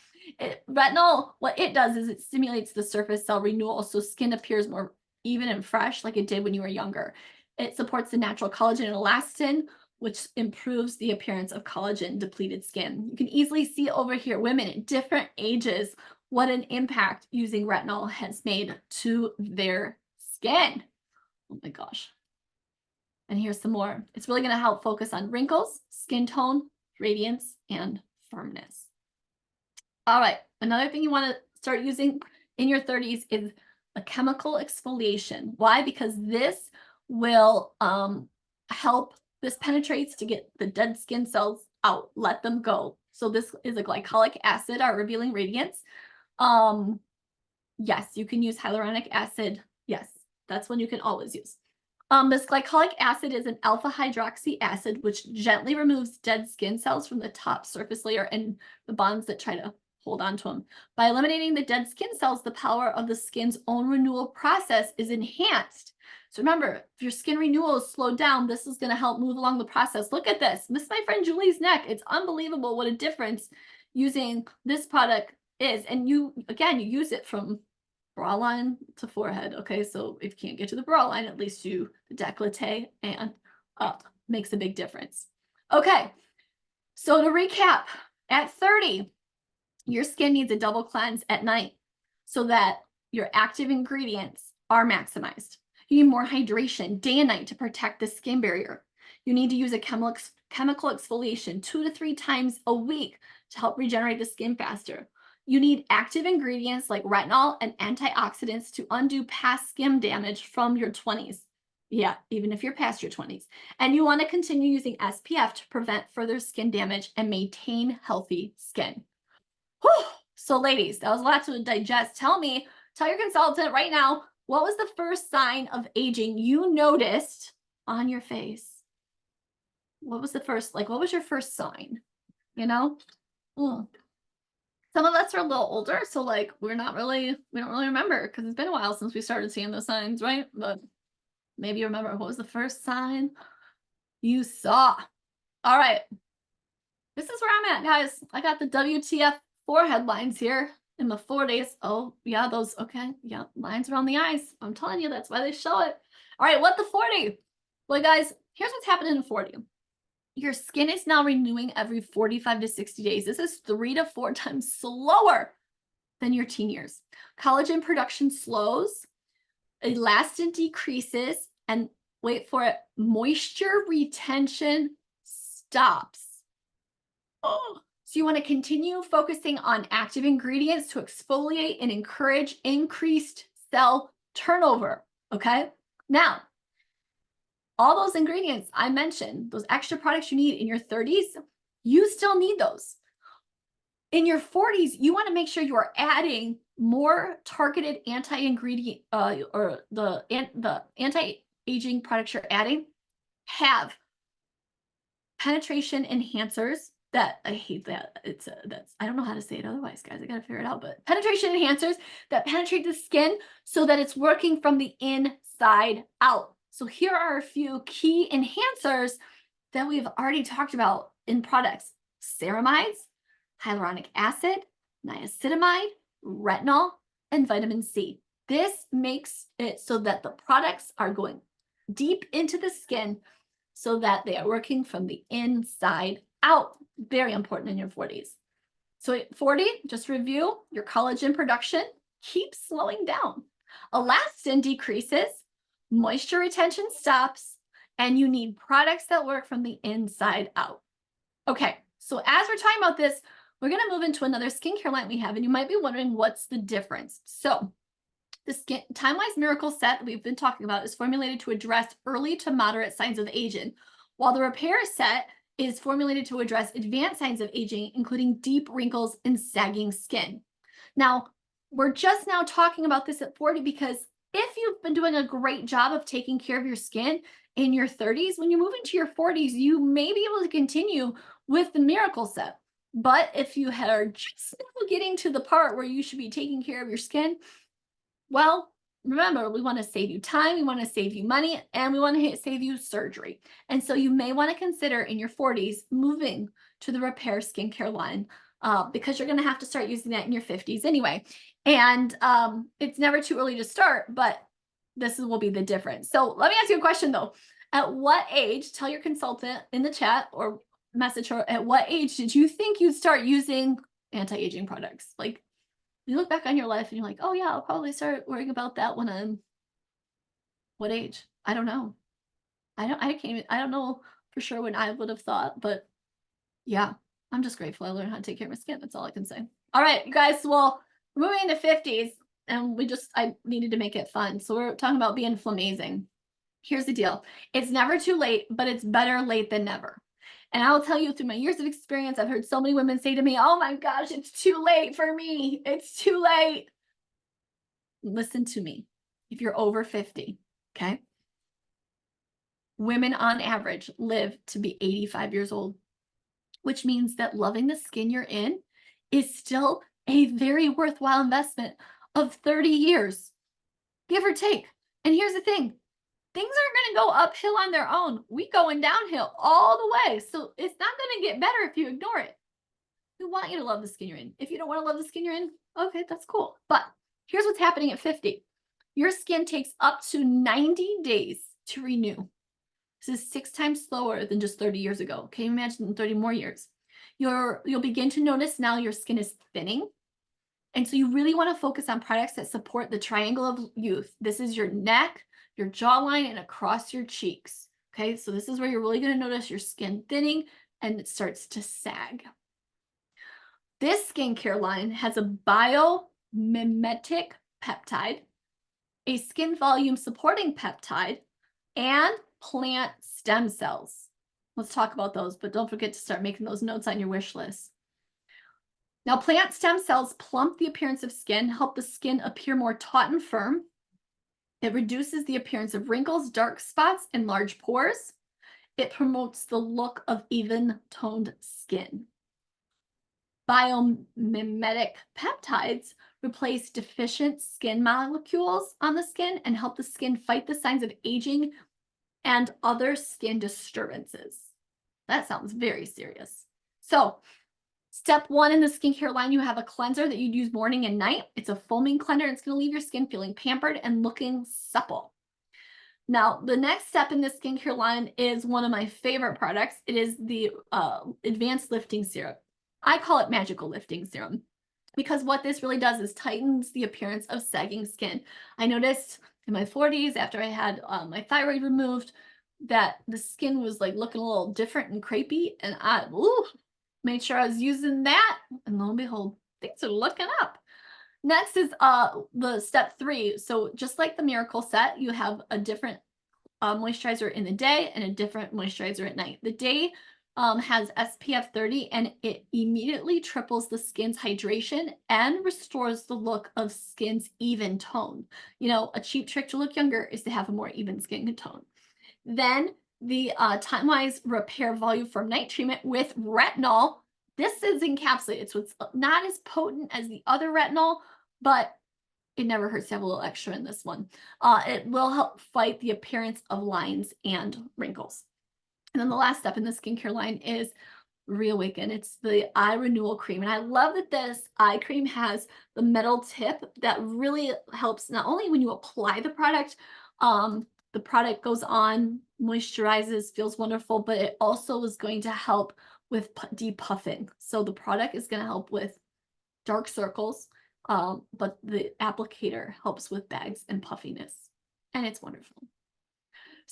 Retinol, what it does is it stimulates the surface cell renewal, so skin appears more even and fresh like it did when you were younger. It supports the natural collagen and elastin, which improves the appearance of collagen depleted skin. You can easily see over here, women at different ages, what an impact using retinol has made to their skin. Oh my gosh. And here's some more. It's really going to help focus on wrinkles, skin tone, radiance, and firmness. All right, another thing you want to start using in your 30s is a chemical exfoliation. Why? Because this will help, this penetrates to get the dead skin cells out, let them go. So this is a glycolic acid, our revealing radiance. Yes, you can use hyaluronic acid. Yes, that's one you can always use. This glycolic acid is an alpha hydroxy acid, which gently removes dead skin cells from the top surface layer and the bonds that try to hold on to them. By eliminating the dead skin cells, the power of the skin's own renewal process is enhanced. So remember, if your skin renewal is slowed down, this is going to help move along the process. Look at this. This is my friend Julie's neck. It's unbelievable what a difference using this product is. And you, again, you use it from bra line to forehead. Okay, so if you can't get to the bra line, at least you the décolleté and up makes a big difference. Okay, so to recap, at 30, your skin needs a double cleanse at night so that your active ingredients are maximized. You need more hydration day and night to protect the skin barrier. You need to use a chemical exfoliation 2 to 3 times a week to help regenerate the skin faster. You need active ingredients like retinol and antioxidants to undo past skin damage from your 20s. Yeah, even if you're past your 20s. And you want to continue using SPF to prevent further skin damage and maintain healthy skin. Whew. So ladies, that was a lot to digest. Tell your consultant right now, what was the first sign of aging you noticed on your face? What was the first, what was your first sign? You know? Some of us are a little older, so we don't really remember because it's been a while since we started seeing those signs, right? But maybe you remember what was the first sign you saw. All right. This is where I'm at, guys. I got the WTF forehead lines here in the 40s. Oh, yeah, those, okay. Yeah, lines around the eyes. I'm telling you, that's why they show it. All right, what the 40? Well, guys, here's what's happening in 40. Your skin is now renewing every 45 to 60 days. This is 3 to 4 times slower than your teen years. Collagen production slows, elastin decreases, and wait for it, moisture retention stops. Oh, so you want to continue focusing on active ingredients to exfoliate and encourage increased cell turnover. Okay. Now, all those ingredients I mentioned, those extra products you need in your 30s, you still need those. In your 40s, you want to make sure you are adding more targeted anti-ingredient or the anti-aging products you're adding have penetration enhancers that I hate that. I don't know how to say it otherwise, guys. I got to figure it out, but penetration enhancers that penetrate the skin so that it's working from the inside out. So here are a few key enhancers that we've already talked about in products: ceramides, hyaluronic acid, niacinamide, retinol, and vitamin C. This makes it so that the products are going deep into the skin so that they are working from the inside out. Very important in your 40s. So at 40, just review, your collagen production keeps slowing down. Elastin decreases, moisture retention stops, and you need products that work from the inside out. Okay, so as we're talking about this, we're going to move into another skincare line we have, and you might be wondering what's the difference. So the Time-Wise Miracle Set we've been talking about is formulated to address early to moderate signs of aging, while the Repair Set is formulated to address advanced signs of aging, including deep wrinkles and sagging skin. Now, we're just now talking about this at 40 because if you've been doing a great job of taking care of your skin in your 30s, when you move into your 40s, you may be able to continue with the Miracle Set. But if you are just now getting to the part where you should be taking care of your skin, well, remember, we want to save you time, we want to save you money, and we want to save you surgery. And so you may want to consider in your 40s moving to the Repair skincare line because you're going to have to start using that in your 50s anyway. And it's never too early to start, but this will be the difference. So let me ask you a question though. At what age, tell your consultant in the chat or message her, at what age did you think you'd start using anti-aging products? Like, you look back on your life and you're like, oh yeah, I'll probably start worrying about that when I'm what age? I don't know. I don't know for sure when I would have thought, but yeah, I'm just grateful I learned how to take care of my skin. That's all I can say. All right, you guys, well, we're moving into 50s and I needed to make it fun. So we're talking about being flamazing. Here's the deal. It's never too late, but it's better late than never. And I'll tell you, through my years of experience, I've heard so many women say to me, oh my gosh, it's too late for me. It's too late. Listen to me. If you're over 50, okay? Women on average live to be 85 years old, which means that loving the skin you're in is still a very worthwhile investment of 30 years, give or take. And here's the thing, things aren't going to go uphill on their own. We going downhill all the way. So it's not going to get better if you ignore it. We want you to love the skin you're in. If you don't want to love the skin you're in, okay, that's cool. But here's what's happening at 50. Your skin takes up to 90 days to renew. This is 6 times slower than just 30 years ago. Can you imagine 30 more years? You'll begin to notice now your skin is thinning. And so you really want to focus on products that support the triangle of youth. This is your neck, your jawline, and across your cheeks. Okay, so this is where you're really going to notice your skin thinning and it starts to sag. This skincare line has a biomimetic peptide, a skin volume supporting peptide, and plant stem cells. Let's talk about those, but don't forget to start making those notes on your wish list. Now, plant stem cells plump the appearance of skin, help the skin appear more taut and firm. It reduces the appearance of wrinkles, dark spots, and large pores. It promotes the look of even-toned skin. Biomimetic peptides replace deficient skin molecules on the skin and help the skin fight the signs of aging and other skin disturbances. That sounds very serious. So, step 1 in the skincare line, you have a cleanser that you'd use morning and night. It's a foaming cleanser, and it's going to leave your skin feeling pampered and looking supple. Now, the next step in the skincare line is one of my favorite products. It is the Advanced Lifting Serum. I call it Magical Lifting Serum because what this really does is tightens the appearance of sagging skin. I noticed in my 40s, after I had my thyroid removed, that the skin was like looking a little different and crepey, and I made sure I was using that, and lo and behold, things are looking up. Next is the step 3. So just like the Miracle Set, you have a different moisturizer in the day and a different moisturizer at night. The day has SPF 30, and it immediately triples the skin's hydration and restores the look of skin's even tone. You know, a cheap trick to look younger is to have a more even skin tone. Then the Time-Wise Repair Volume Firm Night Treatment with retinol. This is encapsulated, so it's not as potent as the other retinol, but it never hurts to have a little extra in this one. It will help fight the appearance of lines and wrinkles. And then the last step in the skincare line is Reawaken. It's the eye renewal cream. And I love that this eye cream has the metal tip that really helps not only when you apply the product goes on, moisturizes, feels wonderful, but it also is going to help with depuffing. So the product is going to help with dark circles, but the applicator helps with bags and puffiness. And it's wonderful.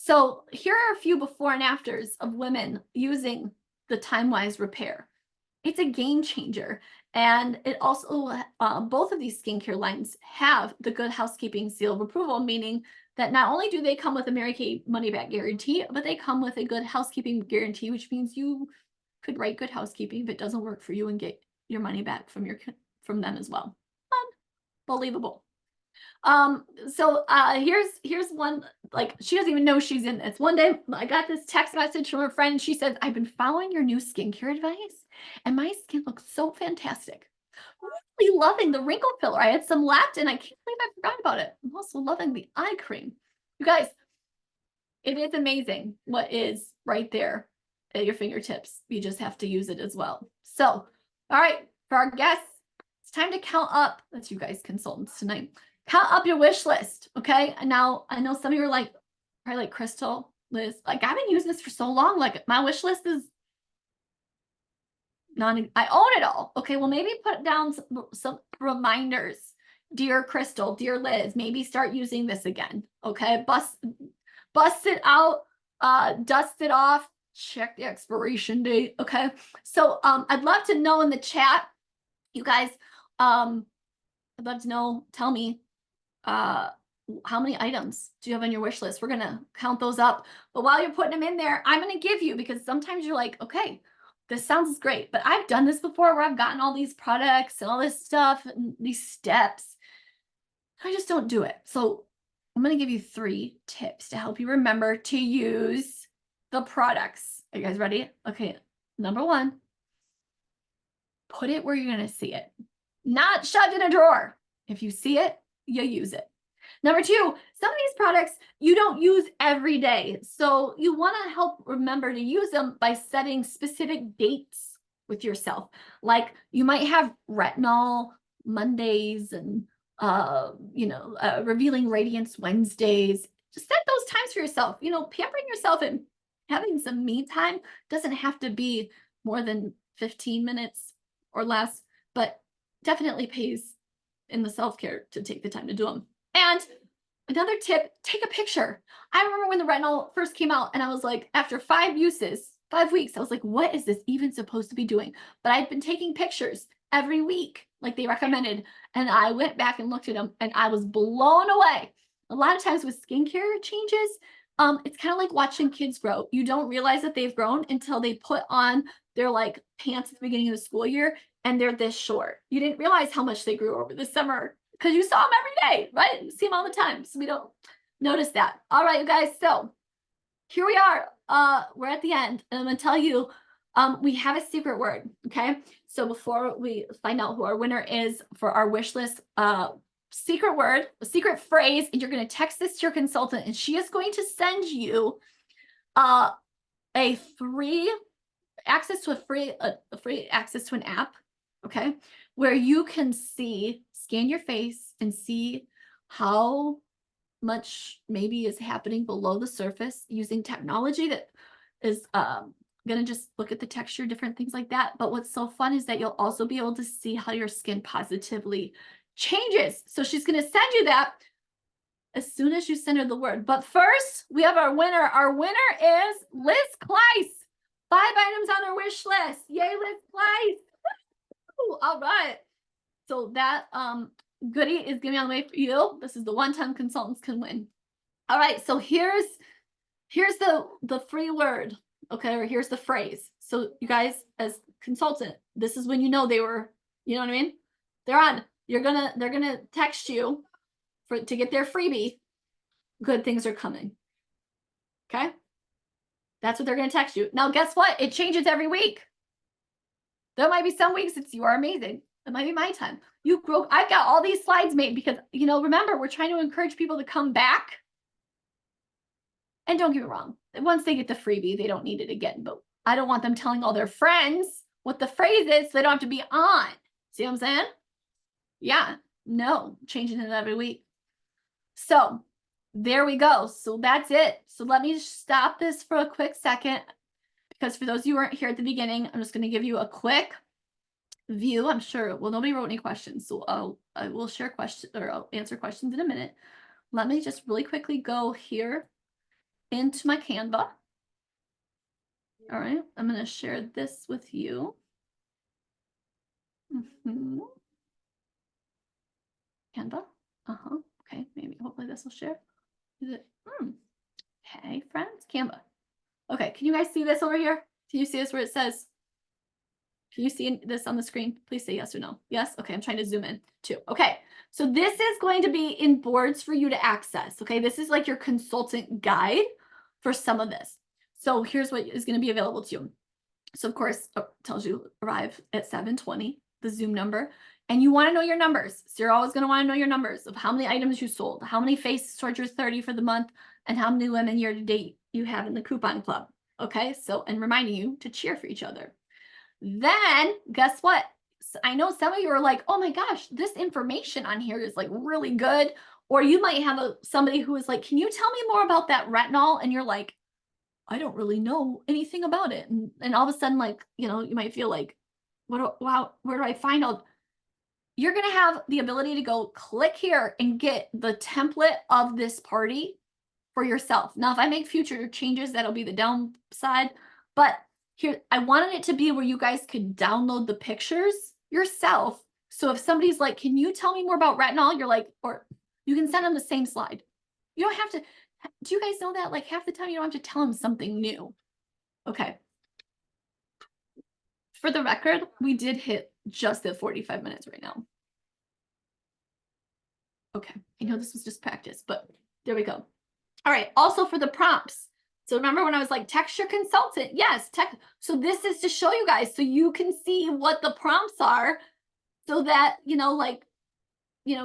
So here are a few before and afters of women using the Time-Wise Repair. It's a game changer. And it also, both of these skincare lines have the Good Housekeeping seal of approval, meaning that not only do they come with a Mary Kay money back guarantee, but they come with a Good Housekeeping guarantee, which means you could write Good Housekeeping if it doesn't work for you and get your money back from them as well. Unbelievable. So here's one, like, she doesn't even know she's in this. One day I got this text message from a friend, and she says, I've been following your new skincare advice and my skin looks so fantastic. Really loving the wrinkle filler. I had some left and I can't believe I forgot about it. I'm also loving the eye cream. You guys, it is amazing what is right there at your fingertips. You just have to use it as well. So, all right, for our guests, it's time to count up. That's you guys consultants tonight. Count up your wish list, okay? And now I know some of you are like, probably like Crystal, Liz, like I've been using this for so long, like my wish list is I own it all. Okay, well, maybe put down some reminders. Dear Crystal, dear Liz, maybe start using this again. Okay, bust it out, dust it off, check the expiration date. Okay, so I'd love to know in the chat, you guys, I'd love to know, tell me, how many items do you have on your wish list? We're gonna count those up. But while you're putting them in there, I'm gonna give you, because sometimes you're like, okay, this sounds great, but I've done this before where I've gotten all these products and all this stuff and these steps. I just don't do it. So I'm going to give you 3 tips to help you remember to use the products. Are you guys ready? Okay. Number 1, put it where you're going to see it. not shoved in a drawer. If you see it, you use it. Number two, some of these products you don't use every day. So you want to help remember to use them by setting specific dates with yourself. Like you might have retinol Mondays and revealing radiance Wednesdays. Just set those times for yourself. Pampering yourself and having some me time doesn't have to be more than 15 minutes or less, but definitely pays in the self-care to take the time to do them. And another tip, take a picture. I remember when the retinol first came out and I was like, after 5 uses, 5 weeks, I was like, what is this even supposed to be doing? But I'd been taking pictures every week like they recommended. And I went back and looked at them and I was blown away. A lot of times with skincare changes, it's kind of like watching kids grow. You don't realize that they've grown until they put on their like pants at the beginning of the school year and they're this short. You didn't realize how much they grew over the summer because you saw them every day, right? You see them all the time. So we don't notice that. All right, you guys. So here we are. We're at the end. And I'm going to tell you, we have a secret word. Okay. So before we find out who our winner is for our wish list, secret word, a secret phrase, and you're going to text this to your consultant and she is going to send you a free access to a free access to an app, okay, where you can scan your face and see how much maybe is happening below the surface using technology that is gonna just look at the texture, different things like that. But what's so fun is that you'll also be able to see how your skin positively changes. So she's gonna send you that as soon as you send her the word. But first, we have our winner. Our winner is Liz Kleiss. 5 items on our wish list. Yay, Liz Kleiss. All right. So that goodie is gonna be on the way for you. This is the one-time consultants can win. All right, so here's the free word, okay, or here's the phrase. So you guys, as consultant, this is when you know they were, you know what I mean? They're on. They're gonna text you to get their freebie. Good things are coming. Okay? That's what they're gonna text you. Now, guess what? It changes every week. There might be some weeks it's you are amazing. It might be my time. I've got all these slides made because, remember, we're trying to encourage people to come back. And don't get me wrong. Once they get the freebie, they don't need it again. But I don't want them telling all their friends what the phrase is so they don't have to be on. See what I'm saying? Yeah. No. Changing it every week. So there we go. So that's it. So let me stop this for a quick second. Because for those of you who weren't here at the beginning, I'm just going to give you a quick view. I'm sure, well, nobody wrote any questions, so I will share questions or I'll answer questions in a minute. Let me just really quickly go here into my Canva. All right, I'm going to share this with you. Canva. Okay, maybe hopefully this will share. Is it? Hey, friends, Canva. Okay, can you guys see this over here? Can you see this where it says? Can you see this on the screen? Please say yes or no. Yes? Okay, I'm trying to zoom in too. Okay, so this is going to be in boards for you to access. Okay, this is like your consultant guide for some of this. So here's what is going to be available to you. So of course, it tells you arrive at 7:20, the Zoom number, and you want to know your numbers. So you're always going to want to know your numbers of how many items you sold, how many faces towards your 30 for the month, and how many women year to date you have in the coupon club. Okay, so, and reminding you to cheer for each other. Then guess what? I know some of you are like, oh my gosh, this information on here is like really good. Or you might have somebody who is like, can you tell me more about that retinol? And you're like, I don't really know anything about it. And all of a sudden, like, you might feel like, where do I find out? You're going to have the ability to go click here and get the template of this party for yourself. Now, if I make future changes, that'll be the downside. But here, I wanted it to be where you guys could download the pictures yourself. So if somebody's like, can you tell me more about retinol? You're like, or you can send them the same slide. You don't have to. Do you guys know that? Like half the time you don't have to tell them something new. Okay. For the record, we did hit just at 45 minutes right now. Okay. I know this was just practice, but there we go. All right. Also for the prompts. So remember when I was like, text your consultant? Yes, text. So this is to show you guys so you can see what the prompts are so that, like,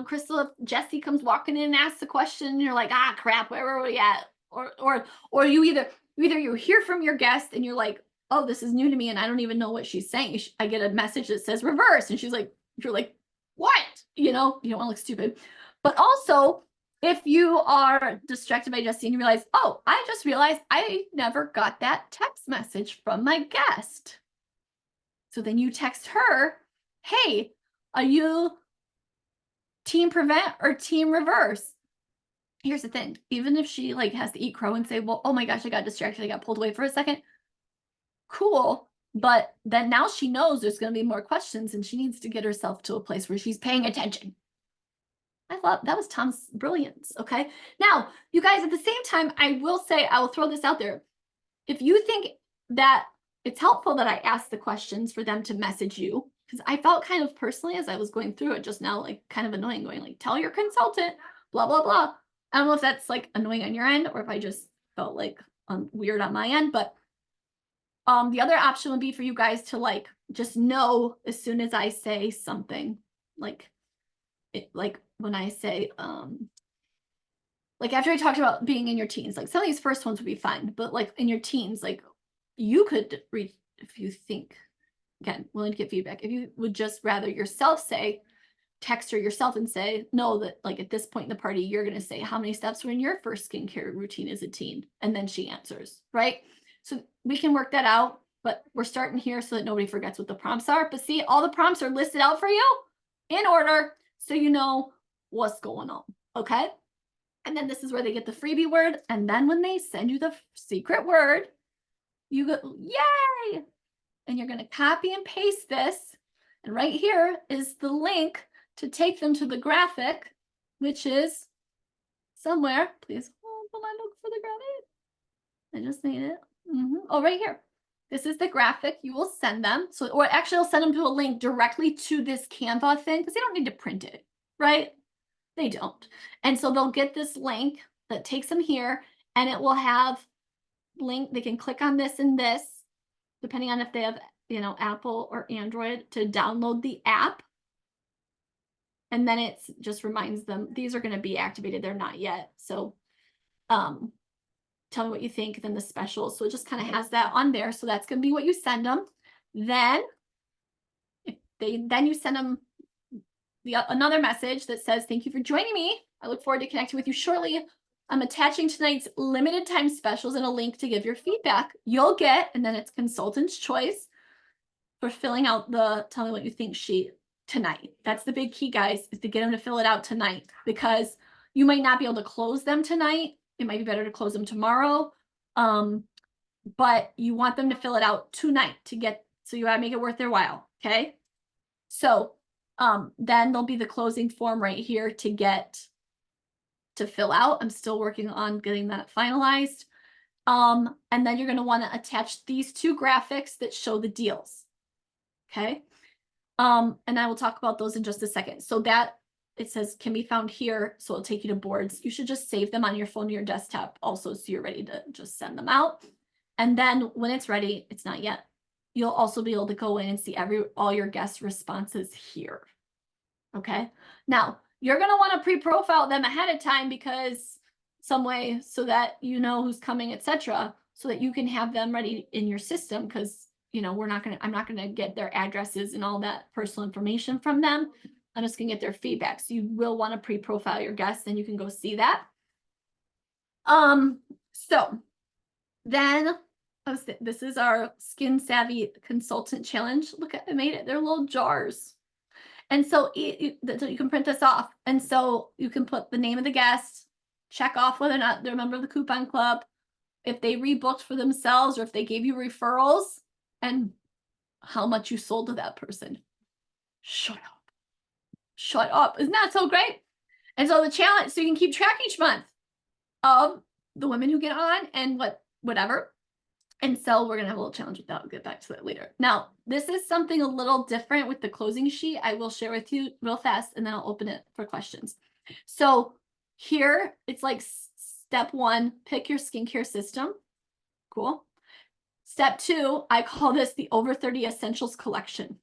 Crystal, if Jesse comes walking in and asks a question, and you're like, ah, crap, where are we at? Or you either you hear from your guest and you're like, oh, this is new to me and I don't even know what she's saying. I get a message that says reverse, and you're like, what? You don't want to look stupid. But also, if you are distracted by Jesse and you realize, oh, I just realized I never got that text message from my guest. So then you text her, hey, are you team prevent or team reverse? Here's the thing. Even if she like has to eat crow and say, well, oh my gosh, I got distracted. I got pulled away for a second. Cool. But then now she knows there's going to be more questions and she needs to get herself to a place where she's paying attention. I thought that was Tom's brilliance. Okay. Now, you guys, at the same time, I will throw this out there. If you think that it's helpful that I ask the questions for them to message you, because I felt kind of personally as I was going through it just now, like kind of annoying, going like, tell your consultant, blah, blah, blah. I don't know if that's like annoying on your end or if I just felt like weird on my end, but the other option would be for you guys to like just know as soon as I say something, like when I say like after I talked about being in your teens, like some of these first ones would be fine, but like in your teens, like you could read if you think, again, willing to get feedback. If you would just rather yourself say, text her yourself and say, no, that like at this point in the party, you're going to say how many steps were in your first skincare routine as a teen. And then she answers, right? So we can work that out, but we're starting here so that nobody forgets what the prompts are. But see, all the prompts are listed out for you in order so you know what's going on, okay? And then this is where they get the freebie word. And then when they send you the secret word, you go, yay! And you're going to copy and paste this. And right here is the link to take them to the graphic, which is somewhere. Please hold while I look for the graphic. I just need it. Oh, right here. This is the graphic you will send them. So, or actually I'll send them to a link directly to this Canva thing because they don't need to print it, right? They don't. And so they'll get this link that takes them here and it will have link. They can click on this and this, depending on if they have, Apple or Android, to download the app. And then it just reminds them, these are going to be activated. They're not yet. So, tell me what you think. Then the specials. So it just kind of has that on there. So that's going to be what you send them. Then you send them another message that says, thank you for joining me. I look forward to connecting with you shortly. I'm attaching tonight's limited time specials and a link to give your feedback. You'll get, and then it's consultant's choice for filling out the tell me what you think sheet tonight. That's the big key, guys, is to get them to fill it out tonight because you might not be able to close them tonight. It might be better to close them tomorrow. But you want them to fill it out tonight so you gotta make it worth their while. Okay. So, then there'll be the closing form right here to fill out. I'm still working on getting that finalized. And then you're going to want to attach these two graphics that show the deals. Okay. And I will talk about those in just a second. So that it says can be found here. So it'll take you to boards. You should just save them on your phone or your desktop also. So you're ready to just send them out. And then when it's ready, it's not yet. You'll also be able to go in and see all your guest responses here. Okay. Now you're going to want to pre-profile them ahead of time because some way so that you know who's coming, etc., so that you can have them ready in your system. Because I'm not going to get their addresses and all that personal information from them. I'm just going to get their feedback. So you will want to pre-profile your guests and you can go see that. So then this is our Skin Savvy Consultant Challenge. Look at, I made it. They're little jars. And so you can print this off. And so you can put the name of the guest, check off whether or not they're a member of the coupon club, if they rebooked for themselves or if they gave you referrals, and how much you sold to that person. Shut up. Shut up. Isn't that so great? And so the challenge, so you can keep track each month of the women who get on and whatever. And so we're going to have a little challenge with that. I'll get back to that later. Now, this is something a little different with the closing sheet. I will share with you real fast, and then I'll open it for questions. So here, it's like step 1, pick your skincare system. Cool. Step 2, I call this the Over 30 Essentials Collection.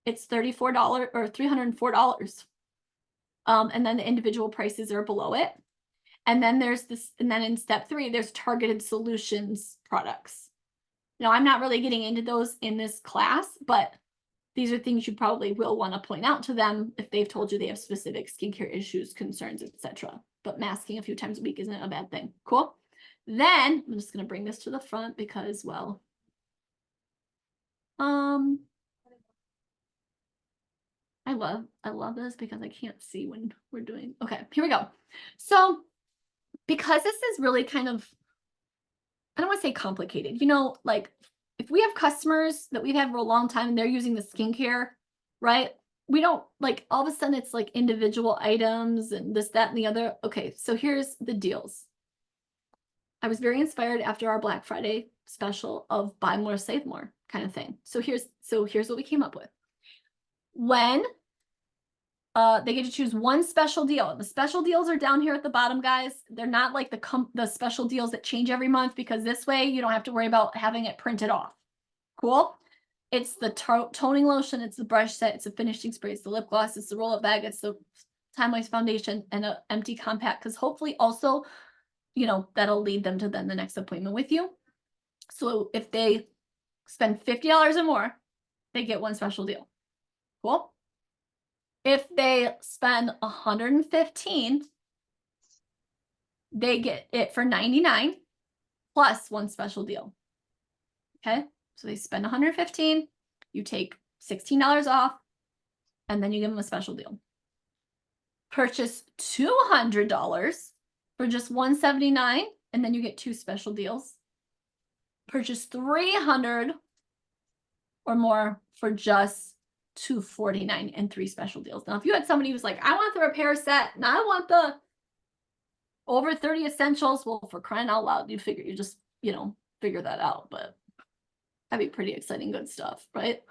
it's $34 or $304. And then the individual prices are below it. And then there's this, and then in step 3, there's targeted solutions products. Now, I'm not really getting into those in this class, but these are things you probably will want to point out to them if they've told you they have specific skincare issues, concerns, etc. But masking a few times a week isn't a bad thing. Cool. Then I'm just going to bring this to the front because, well, I love this because I can't see when we're doing. Okay, here we go. So because this is really kind of, I don't want to say complicated, you know, like if we have customers that we've had for a long time and they're using the skincare, right? We don't like all of a sudden it's like individual items and this, that, and the other. Okay, so here's the deals. I was very inspired after our Black Friday special of buy more, save more kind of thing. So here's what we came up with. When they get to choose one special deal. The special deals are down here at the bottom, guys. They're not like the special deals that change every month, because this way you don't have to worry about having it printed off. Cool. It's the toning lotion, it's the brush set, it's the finishing spray, it's the lip gloss, it's the roll-up bag, it's the time-waste foundation, and an empty compact, because hopefully also, you know, that'll lead them to then the next appointment with you. So if they spend $50 or more, they get one special deal. Cool. If they spend $115, they get it for $99 plus one special deal. Okay, so they spend $115, you take $16 off, and then you give them a special deal. Purchase $200 for just $179, and then you get 2 special deals. Purchase $300 or more for just $249 and 3 special deals. Now, if you had somebody who's like, I want the repair set and I want the over 30 essentials, well, for crying out loud, you just, you know, figure that out. But that'd be pretty exciting, good stuff, right?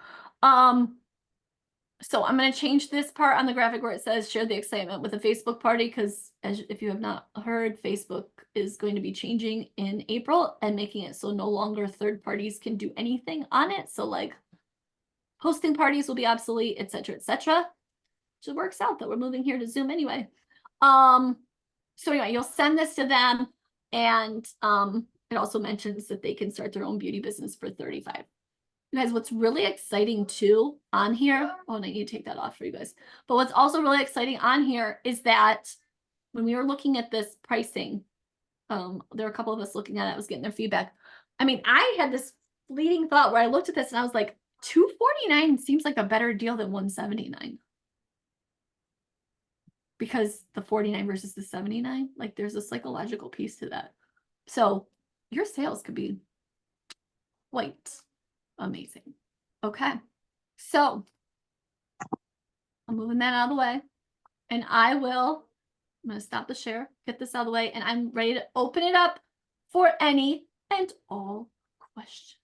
So I'm going to change this part on the graphic where it says share the excitement with a Facebook party, because if you have not heard, Facebook is going to be changing in April and making it so no longer third parties can do anything on it. So like hosting parties will be obsolete, etc., etc. So it works out that we're moving here to Zoom anyway. So anyway, you'll send this to them, and it also mentions that they can start their own beauty business for $35. You guys, what's really exciting too on here, oh, and I need to take that off for you guys. But what's also really exciting on here is that when we were looking at this pricing, there were a couple of us looking at it, I was getting their feedback. I mean, I had this fleeting thought where I looked at this and I was like, $249 seems like a better deal than $179. Because the 49 versus the 79, like there's a psychological piece to that. So your sales could be quite amazing. Okay. So I'm moving that out of the way, and I'm going to stop the share, get this out of the way, and I'm ready to open it up for any and all questions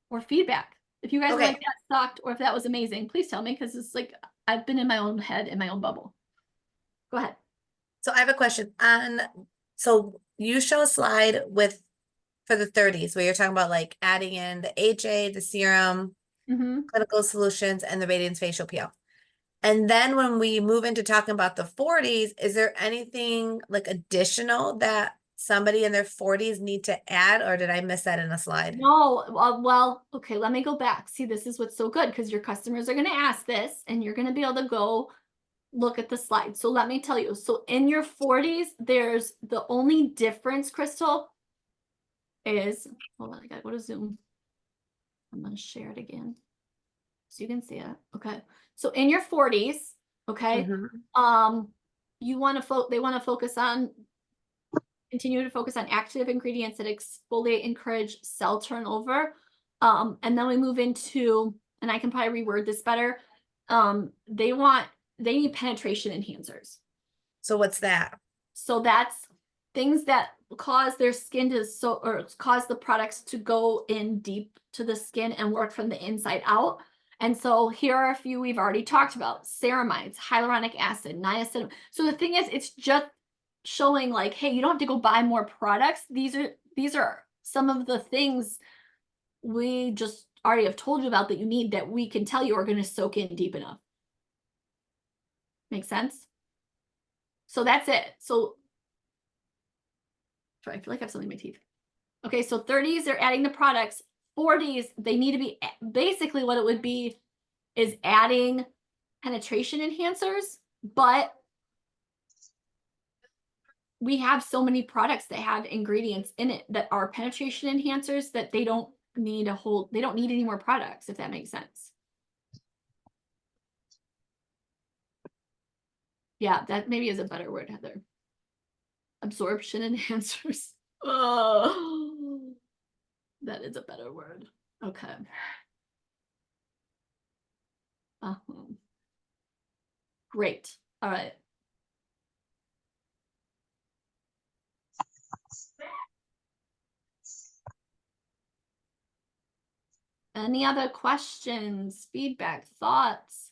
or feedback. If you guys Okay. like that sucked, or if that was amazing, please tell me, because it's like I've been in my own head, in my own bubble. Go ahead. So I have a question so you show a slide for the 30s where you're talking about like adding in the HA, the serum, clinical solutions, and the Radiance facial peel. And then when we move into talking about the 40s, is there anything like additional that somebody in their 40s need to add, or did I miss that in a slide? No, well, okay, let me go back. See, this is what's so good, because your customers are going to ask this and you're going to be able to go look at the slide. So let me tell you. So in your 40s, there's the only difference, Crystal, is, hold on, I gotta go to Zoom. I'm going to share it again so you can see it. Okay. So in your 40s, okay, you want to they want to focus on, continue to focus on active ingredients that exfoliate, encourage cell turnover. And then we move into, and I can probably reword this better. They need penetration enhancers. So what's that? So that's things that cause their skin to or cause the products to go in deep to the skin and work from the inside out. And so here are a few we've already talked about: ceramides, hyaluronic acid, niacinamide. So the thing is, it's just showing like, hey, you don't have to go buy more products. These are some of the things we just already have told you about that you need that we can tell you are going to soak in deep enough. Make sense? So that's it. So sorry, I feel like I have something in my teeth. Okay, so 30s, they're adding the products. 40s, they need to be basically what it would be is adding penetration enhancers, but we have so many products that have ingredients in it that are penetration enhancers that they don't need they don't need any more products, if that makes sense. Yeah, that maybe is a better word, Heather. Absorption enhancers. Oh, that is a better word. Okay. Great. All right. Any other questions, feedback, thoughts?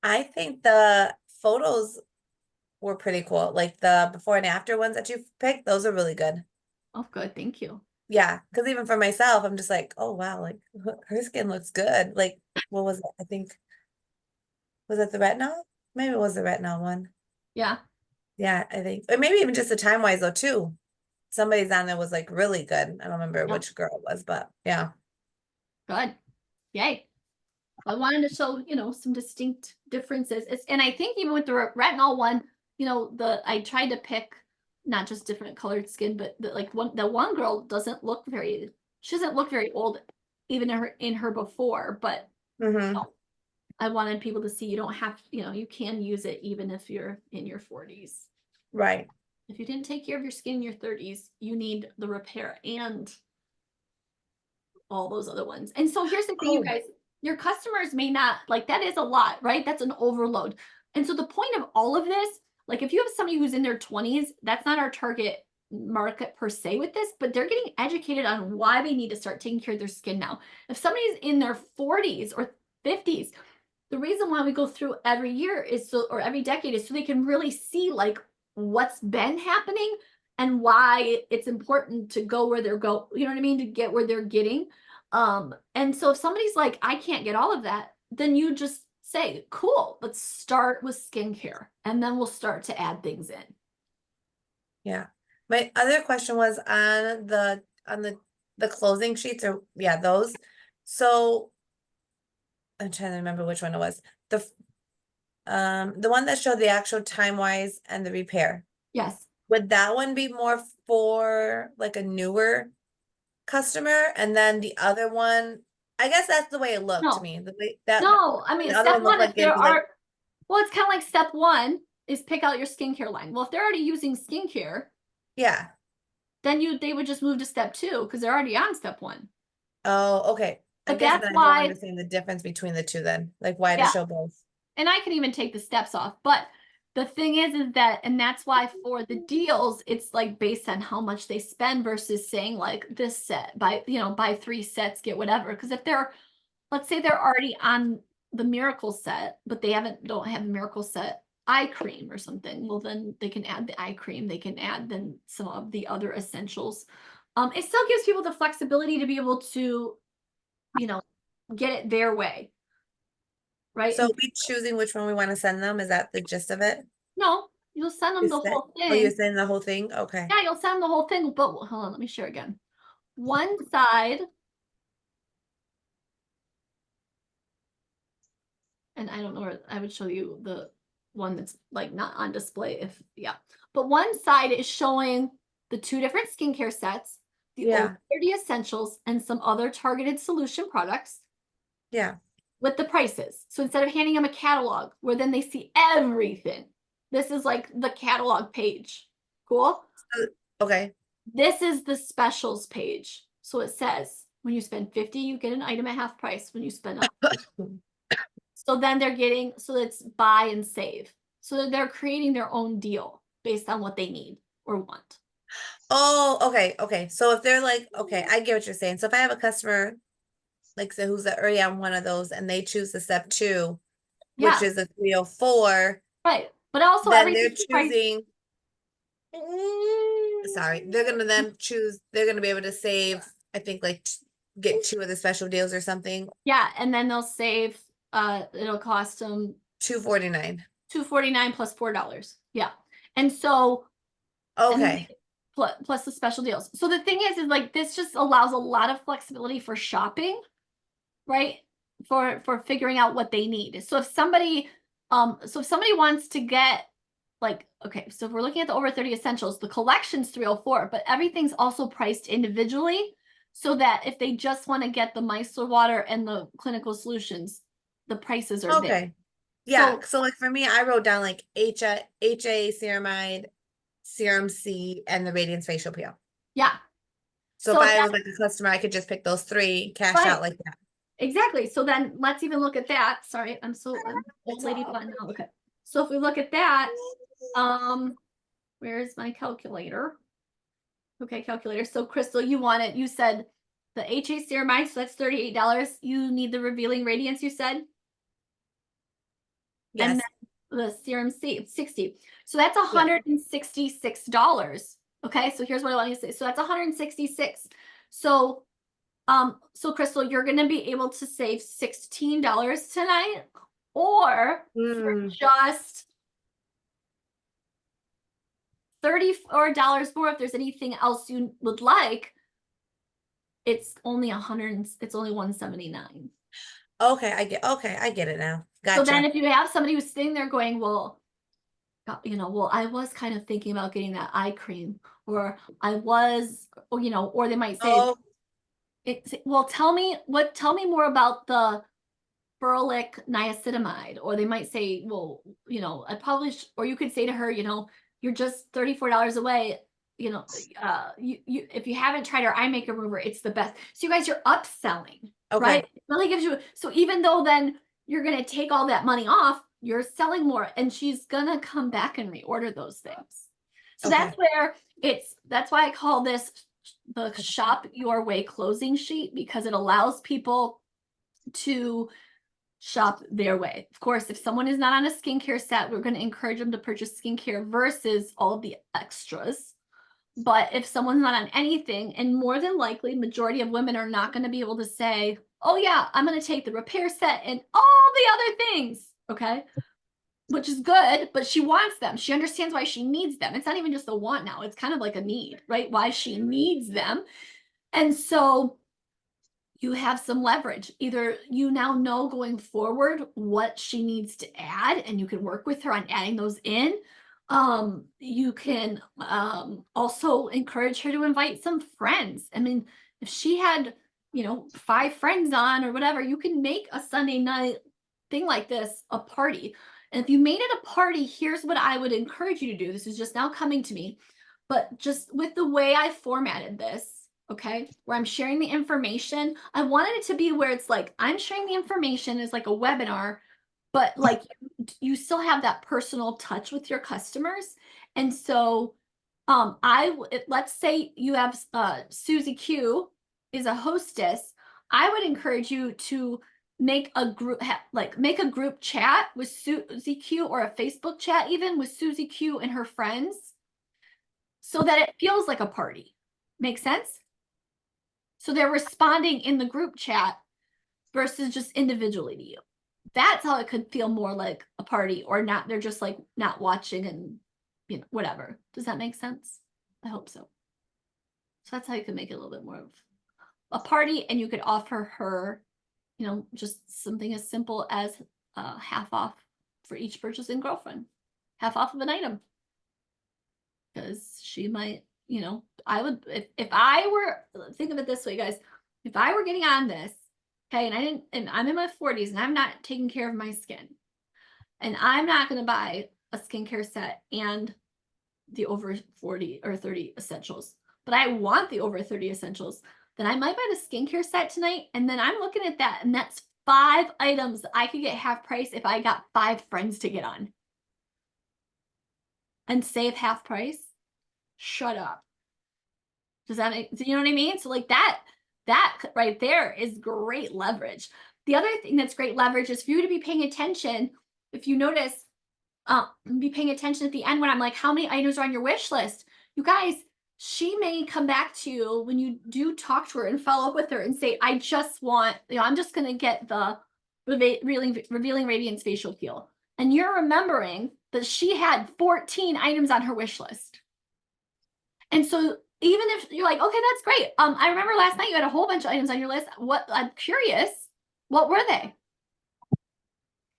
I think the photos were pretty cool. Like the before and after ones that you picked, those are really good. Oh, good. Thank you. Yeah, because even for myself, I'm just like, oh wow, like her skin looks good. Like, what was it? I think was it the retinol? Maybe it was the retinol one. Yeah. Yeah, I think, or maybe even just the time wise though too. Somebody's on there was like really good. I don't remember Yeah. which girl it was, but yeah. Good. Yay. I wanted to show, some distinct differences. And I think even with the retinol one, I tried to pick not just different colored skin, but the one girl she doesn't look very old, even in her before, but Mm-hmm. I wanted people to see you don't have, you can use it even if you're in your 40s. Right. If you didn't take care of your skin in your 30s, you need the repair and all those other ones. And so here's the thing, you guys, your customers may not like that is a lot, right? That's an overload. And so the point of all of this, like if you have somebody who's in their 20s, that's not our target market per se with this, but they're getting educated on why they need to start taking care of their skin now. If somebody's in their 40s or 50s, the reason why we go through every year or every decade is so they can really see like what's been happening and why it's important to go where they're you know what I mean, to get where they're getting. And so if somebody's like, I can't get all of that, then you just say, cool, let's start with skincare and then we'll start to add things in. Yeah. My other question was on the closing sheets or those. So I'm trying to remember which one it was. The one that showed the actual time wise and the repair. Yes. Would that one be more for like a newer customer? And then the other one, I guess that's the way it looked No. to me. The way that No, I mean, the other step one looked one, if like there it'd be like, are, well, it's kind of like step one is pick out your skincare line. Well, if they're already using skincare, yeah. then they would just move to step two because they're already on step one. Oh, okay. I But guess that's then I don't why, understand the difference between the two then. Like why to Yeah. show both. and I can even take the steps off, but the thing is that, and that's why for the deals, it's like based on how much they spend versus saying like this set buy 3 sets, get whatever. Because if let's say they're already on the Miracle set, but they don't have the Miracle set eye cream or something, well, then they can add the eye cream. They can add then some of the other essentials. It still gives people the flexibility to be able to, get it their way. Right. So we choosing which one we want to send them? Is that the gist of it? No, you'll send them the whole Oh, you're thing. saying the whole thing? Okay. Yeah, you'll send the whole thing, but hold on, let me share again. One side, and I don't know where I would show you the one that's like not on display but one side is showing the 2 different skincare sets, the Yeah. 30 essentials and some other targeted solution products Yeah. with the prices. So instead of handing them a catalog where then they see everything, this is like the catalog page. Cool. Okay. This is the specials page. So it says when you spend 50, you get an item at half price. When you spend so then they're getting, so it's buy and save. So they're creating their own deal based on what they need or want. Oh, okay. Okay. So if they're like, okay, I get what you're saying. So if I have a customer, like say who's already on one of those and they choose the step 2, which Yeah, is a 304, right. But also then they're everything's priced. choosing. Sorry, they're gonna then choose. They're gonna be able to save. I think like get 2 of the special deals or something. Yeah, and then they'll save, it'll cost them $2.49. $2.49 plus $4. Yeah. And so, and then Okay. plus the special deals. So the thing is like, this just allows a lot of flexibility for shopping, right? For figuring out what they need. So if somebody wants to get like, okay, so if we're looking at the over 30 essentials, the collection's 304, but everything's also priced individually so that if they just want to get the micellar water and the clinical solutions, the prices are there. Okay. Yeah. So- So like for me, I wrote down like HA ceramide, Serum C, and the Radiance facial peel. Yeah. So So if I that- was like a customer, I could just pick those 3, cash Right. out like that. Exactly. So then let's even look at that. Sorry, I'm old lady button now. Okay. So if we look at that, where's my calculator? Okay, calculator. So Crystal, you said the HA ceramide, so that's $38. You need the revealing radiance, you said? Yes. And then the serum C, 60. So that's $166. Okay, so here's what I want you to say. So that's 166. So Crystal, you're gonna be able to save $16 tonight, or for Mm. just $34 more if there's anything else you would like. It's only $179. Okay, I get it now. So then Gotcha. if you have somebody who's sitting there going, well, I was kind of thinking about getting that eye cream, or I was, or they might say, Oh, well, tell me more about the ferulic niacinamide, or they might say, well, I probably, or you could say to her, you're just $34 away. If you haven't tried our eye makeup remover, it's the best. So you guys, you're upselling, okay. right? It really gives you, so even though then you're going to take all that money off, you're selling more, and she's going to come back and reorder those things. So Okay. that's why I call this the shop your way closing sheet, because it allows people to shop their way. Of course, if someone is not on a skincare set, we're going to encourage them to purchase skincare versus all the extras. But if someone's not on anything, and more than likely, majority of women are not going to be able to say, oh yeah, I'm going to take the repair set and all the other things, okay? Which is good, but she wants them. She understands why she needs them. It's not even just a want now. It's kind of like a need, right? Why she needs them. And so you have some leverage. Either you now know going forward what she needs to add, and you can work with her on adding those in. You can also encourage her to invite some friends. I mean, if she had, 5 friends on or whatever, you can make a Sunday night thing like this a party. And if you made it a party, here's what I would encourage you to do. This is just now coming to me, but just with the way I formatted this, okay, where I'm sharing the information, I wanted it to be where it's like, I'm sharing the information as like a webinar, but like you still have that personal touch with your customers. And so let's say you have Susie Q is a hostess. I would encourage you to make a group chat with Susie Q, or a Facebook chat even with Susie Q and her friends, so that it feels like a party. Make sense? So they're responding in the group chat versus just individually to you. That's how it could feel more like a party, or not. They're just like not watching and whatever. Does that make sense? I hope so. So that's how you can make it a little bit more of a party, and you could offer her, just something as simple as half off for each purchase in Girlfriend, half off of an item. Because she might, I would, if I were, think of it this way, guys, if I were getting on this, okay, and I'm in my 40s and I'm not taking care of my skin, and I'm not going to buy a skincare set and the over 40 or 30 essentials, but I want the over 30 essentials, then I might buy the skincare set tonight. And then I'm looking at that, and that's 5 items that I could get half price if I got 5 friends to get on and save half price. Shut up. Does that make, you know what I mean? So like that right there is great leverage. The other thing that's great leverage is for you to be paying attention. If you notice, be paying attention at the end when I'm like, how many items are on your wish list? You guys, she may come back to you when you do talk to her and follow up with her and say, I just want, I'm just going to get the revealing radiance facial peel. And you're remembering that she had 14 items on her wish list. And so even if you're like, okay, that's great. I remember last night you had a whole bunch of items on your list. I'm curious, what were they?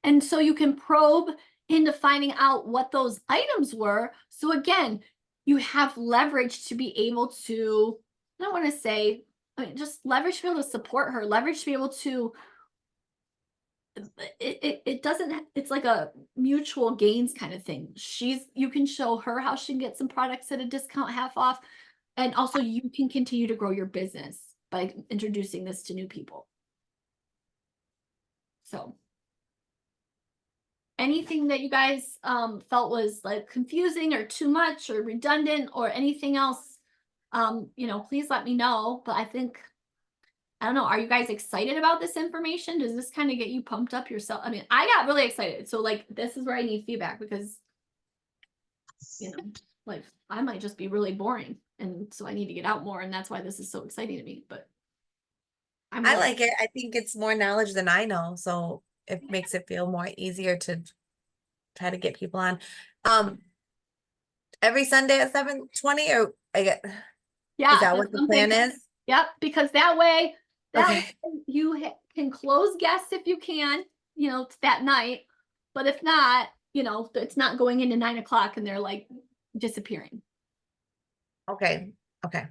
And so you can probe into finding out what those items were. So again, you have leverage to be able to, I don't want to say, just leverage to be able to support her, leverage to be able to, it doesn't, it's like a mutual gains kind of thing. You can show her how she can get some products at a discount, half off. And also you can continue to grow your business by introducing this to new people. So anything that you guys felt was like confusing or too much or redundant or anything else, please let me know. But I don't know, are you guys excited about this information? Does this kind of get you pumped up yourself? I mean, I got really excited. So like, this is where I need feedback because, like I might just be really boring. And so I need to get out more. And that's why this is so exciting to me. But I like it. I think it's more knowledge than I know. So it makes it feel more easier to try to get people on. Every Sunday at 7:20 or yeah, is that what the plan is? Yep, because that way Okay. you can close guests if you can, that night. But if not, it's not going into 9 o'clock and they're like disappearing. Okay. Okay.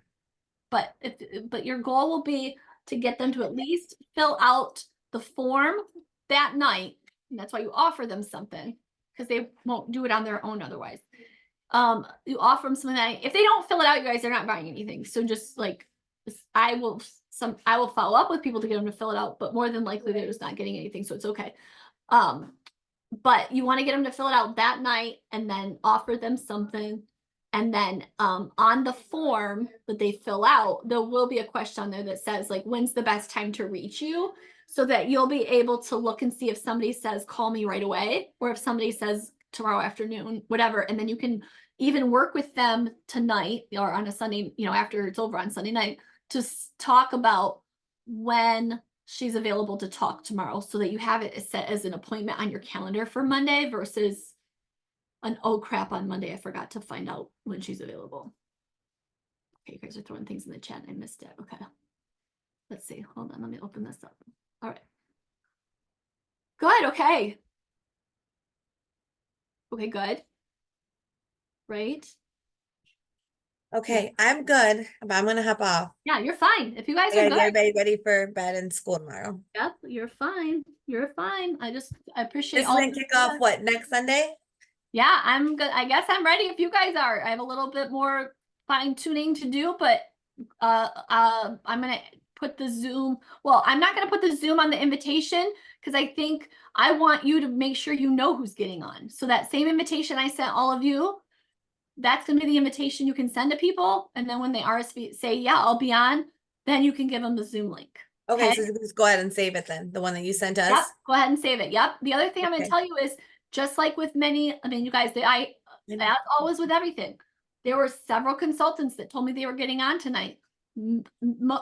But but your goal will be to get them to at least fill out the form that night. And that's why you offer them something, because they won't do it on their own otherwise. You offer them something that if they don't fill it out, you guys, they're not buying anything. So just like I will follow up with people to get them to fill it out, but more than likely they're just not getting anything. So it's okay. But you want to get them to fill it out that night and then offer them something. And then on the form that they fill out, there will be a question on there that says like, when's the best time to reach you? So that you'll be able to look and see if somebody says, call me right away, or if somebody says tomorrow afternoon, whatever. And then you can even work with them tonight or on a Sunday, after it's over on Sunday night, to talk about when she's available to talk tomorrow, so that you have it set as an appointment on your calendar for Monday versus oh crap, on Monday I forgot to find out when she's available. Okay, you guys are throwing things in the chat. I missed it. Okay. Let's see. Hold on. Let me open this up. All right. Good. Okay. Okay, good. Right. Okay, I'm good, but I'm gonna hop off. Yeah, you're fine. If you guys I are gotta good. get everybody ready for bed and school tomorrow. Yep, you're fine. You're fine. I appreciate This is all gonna kick off what, next Sunday? Yeah, I'm good. I guess I'm ready if you guys are. I have a little bit more fine tuning to do, but I'm gonna put the Zoom. Well, I'm not gonna put the Zoom on the invitation because I think I want you to make sure you know who's getting on. So that same invitation I sent all of you, that's gonna be the invitation you can send to people. And then when they RSVP say, yeah, I'll be on, then you can give them the Zoom link. Okay, so just go ahead and save it then, the one that you sent us. Yep, go ahead and save it. Yep. The other thing I'm gonna Okay. tell you is, just like with many, you guys, as always with everything, there were several consultants that told me they were getting on tonight.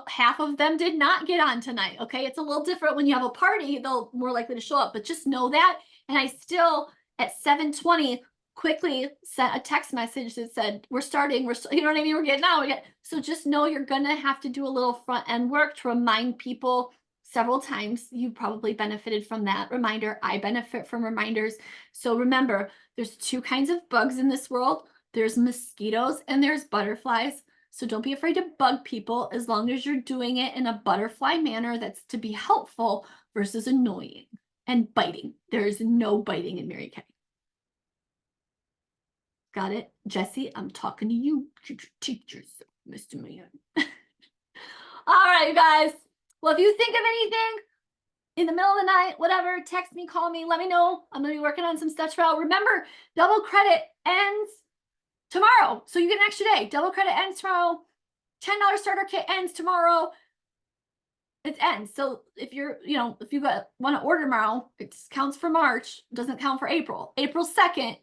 Half of them did not get on tonight. Okay, it's a little different when you have a party; they'll more likely to show up. But just know that. And I still at 7:20 quickly sent a text message that said, "We're starting. You know what I mean? We're getting on." So just know you're gonna have to do a little front end work to remind people. Several times. You probably benefited from that reminder. I benefit from reminders. So remember, there's two kinds of bugs in this world. There's mosquitoes and there's butterflies. So don't be afraid to bug people as long as you're doing it in a butterfly manner that's to be helpful versus annoying and biting. There is no biting in Mary Kay. Got it? Jesse, I'm talking to you. Teachers, Mr. Man. All right, you guys. Well, if you think of anything in the middle of the night, whatever, text me, call me, let me know. I'm going to be working on some stuff tomorrow. Remember, double credit ends tomorrow. So you get an extra day. Double credit ends tomorrow. $10 starter kit ends tomorrow. It ends. So if you're, if you want to order tomorrow, it counts for March, doesn't count for April. April 2nd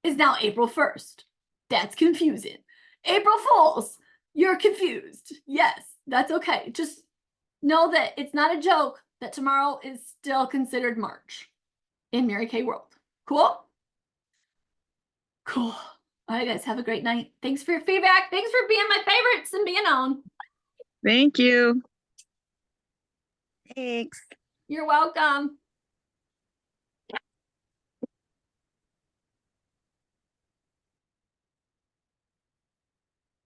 is now April 1st. That's confusing. April Fools, you're confused. Yes, that's okay. Just know that it's not a joke that tomorrow is still considered March in Mary Kay world. Cool? Cool. All right, guys, have a great night. Thanks for your feedback. Thanks for being my favorites and being on. Thank you. Thanks. You're welcome.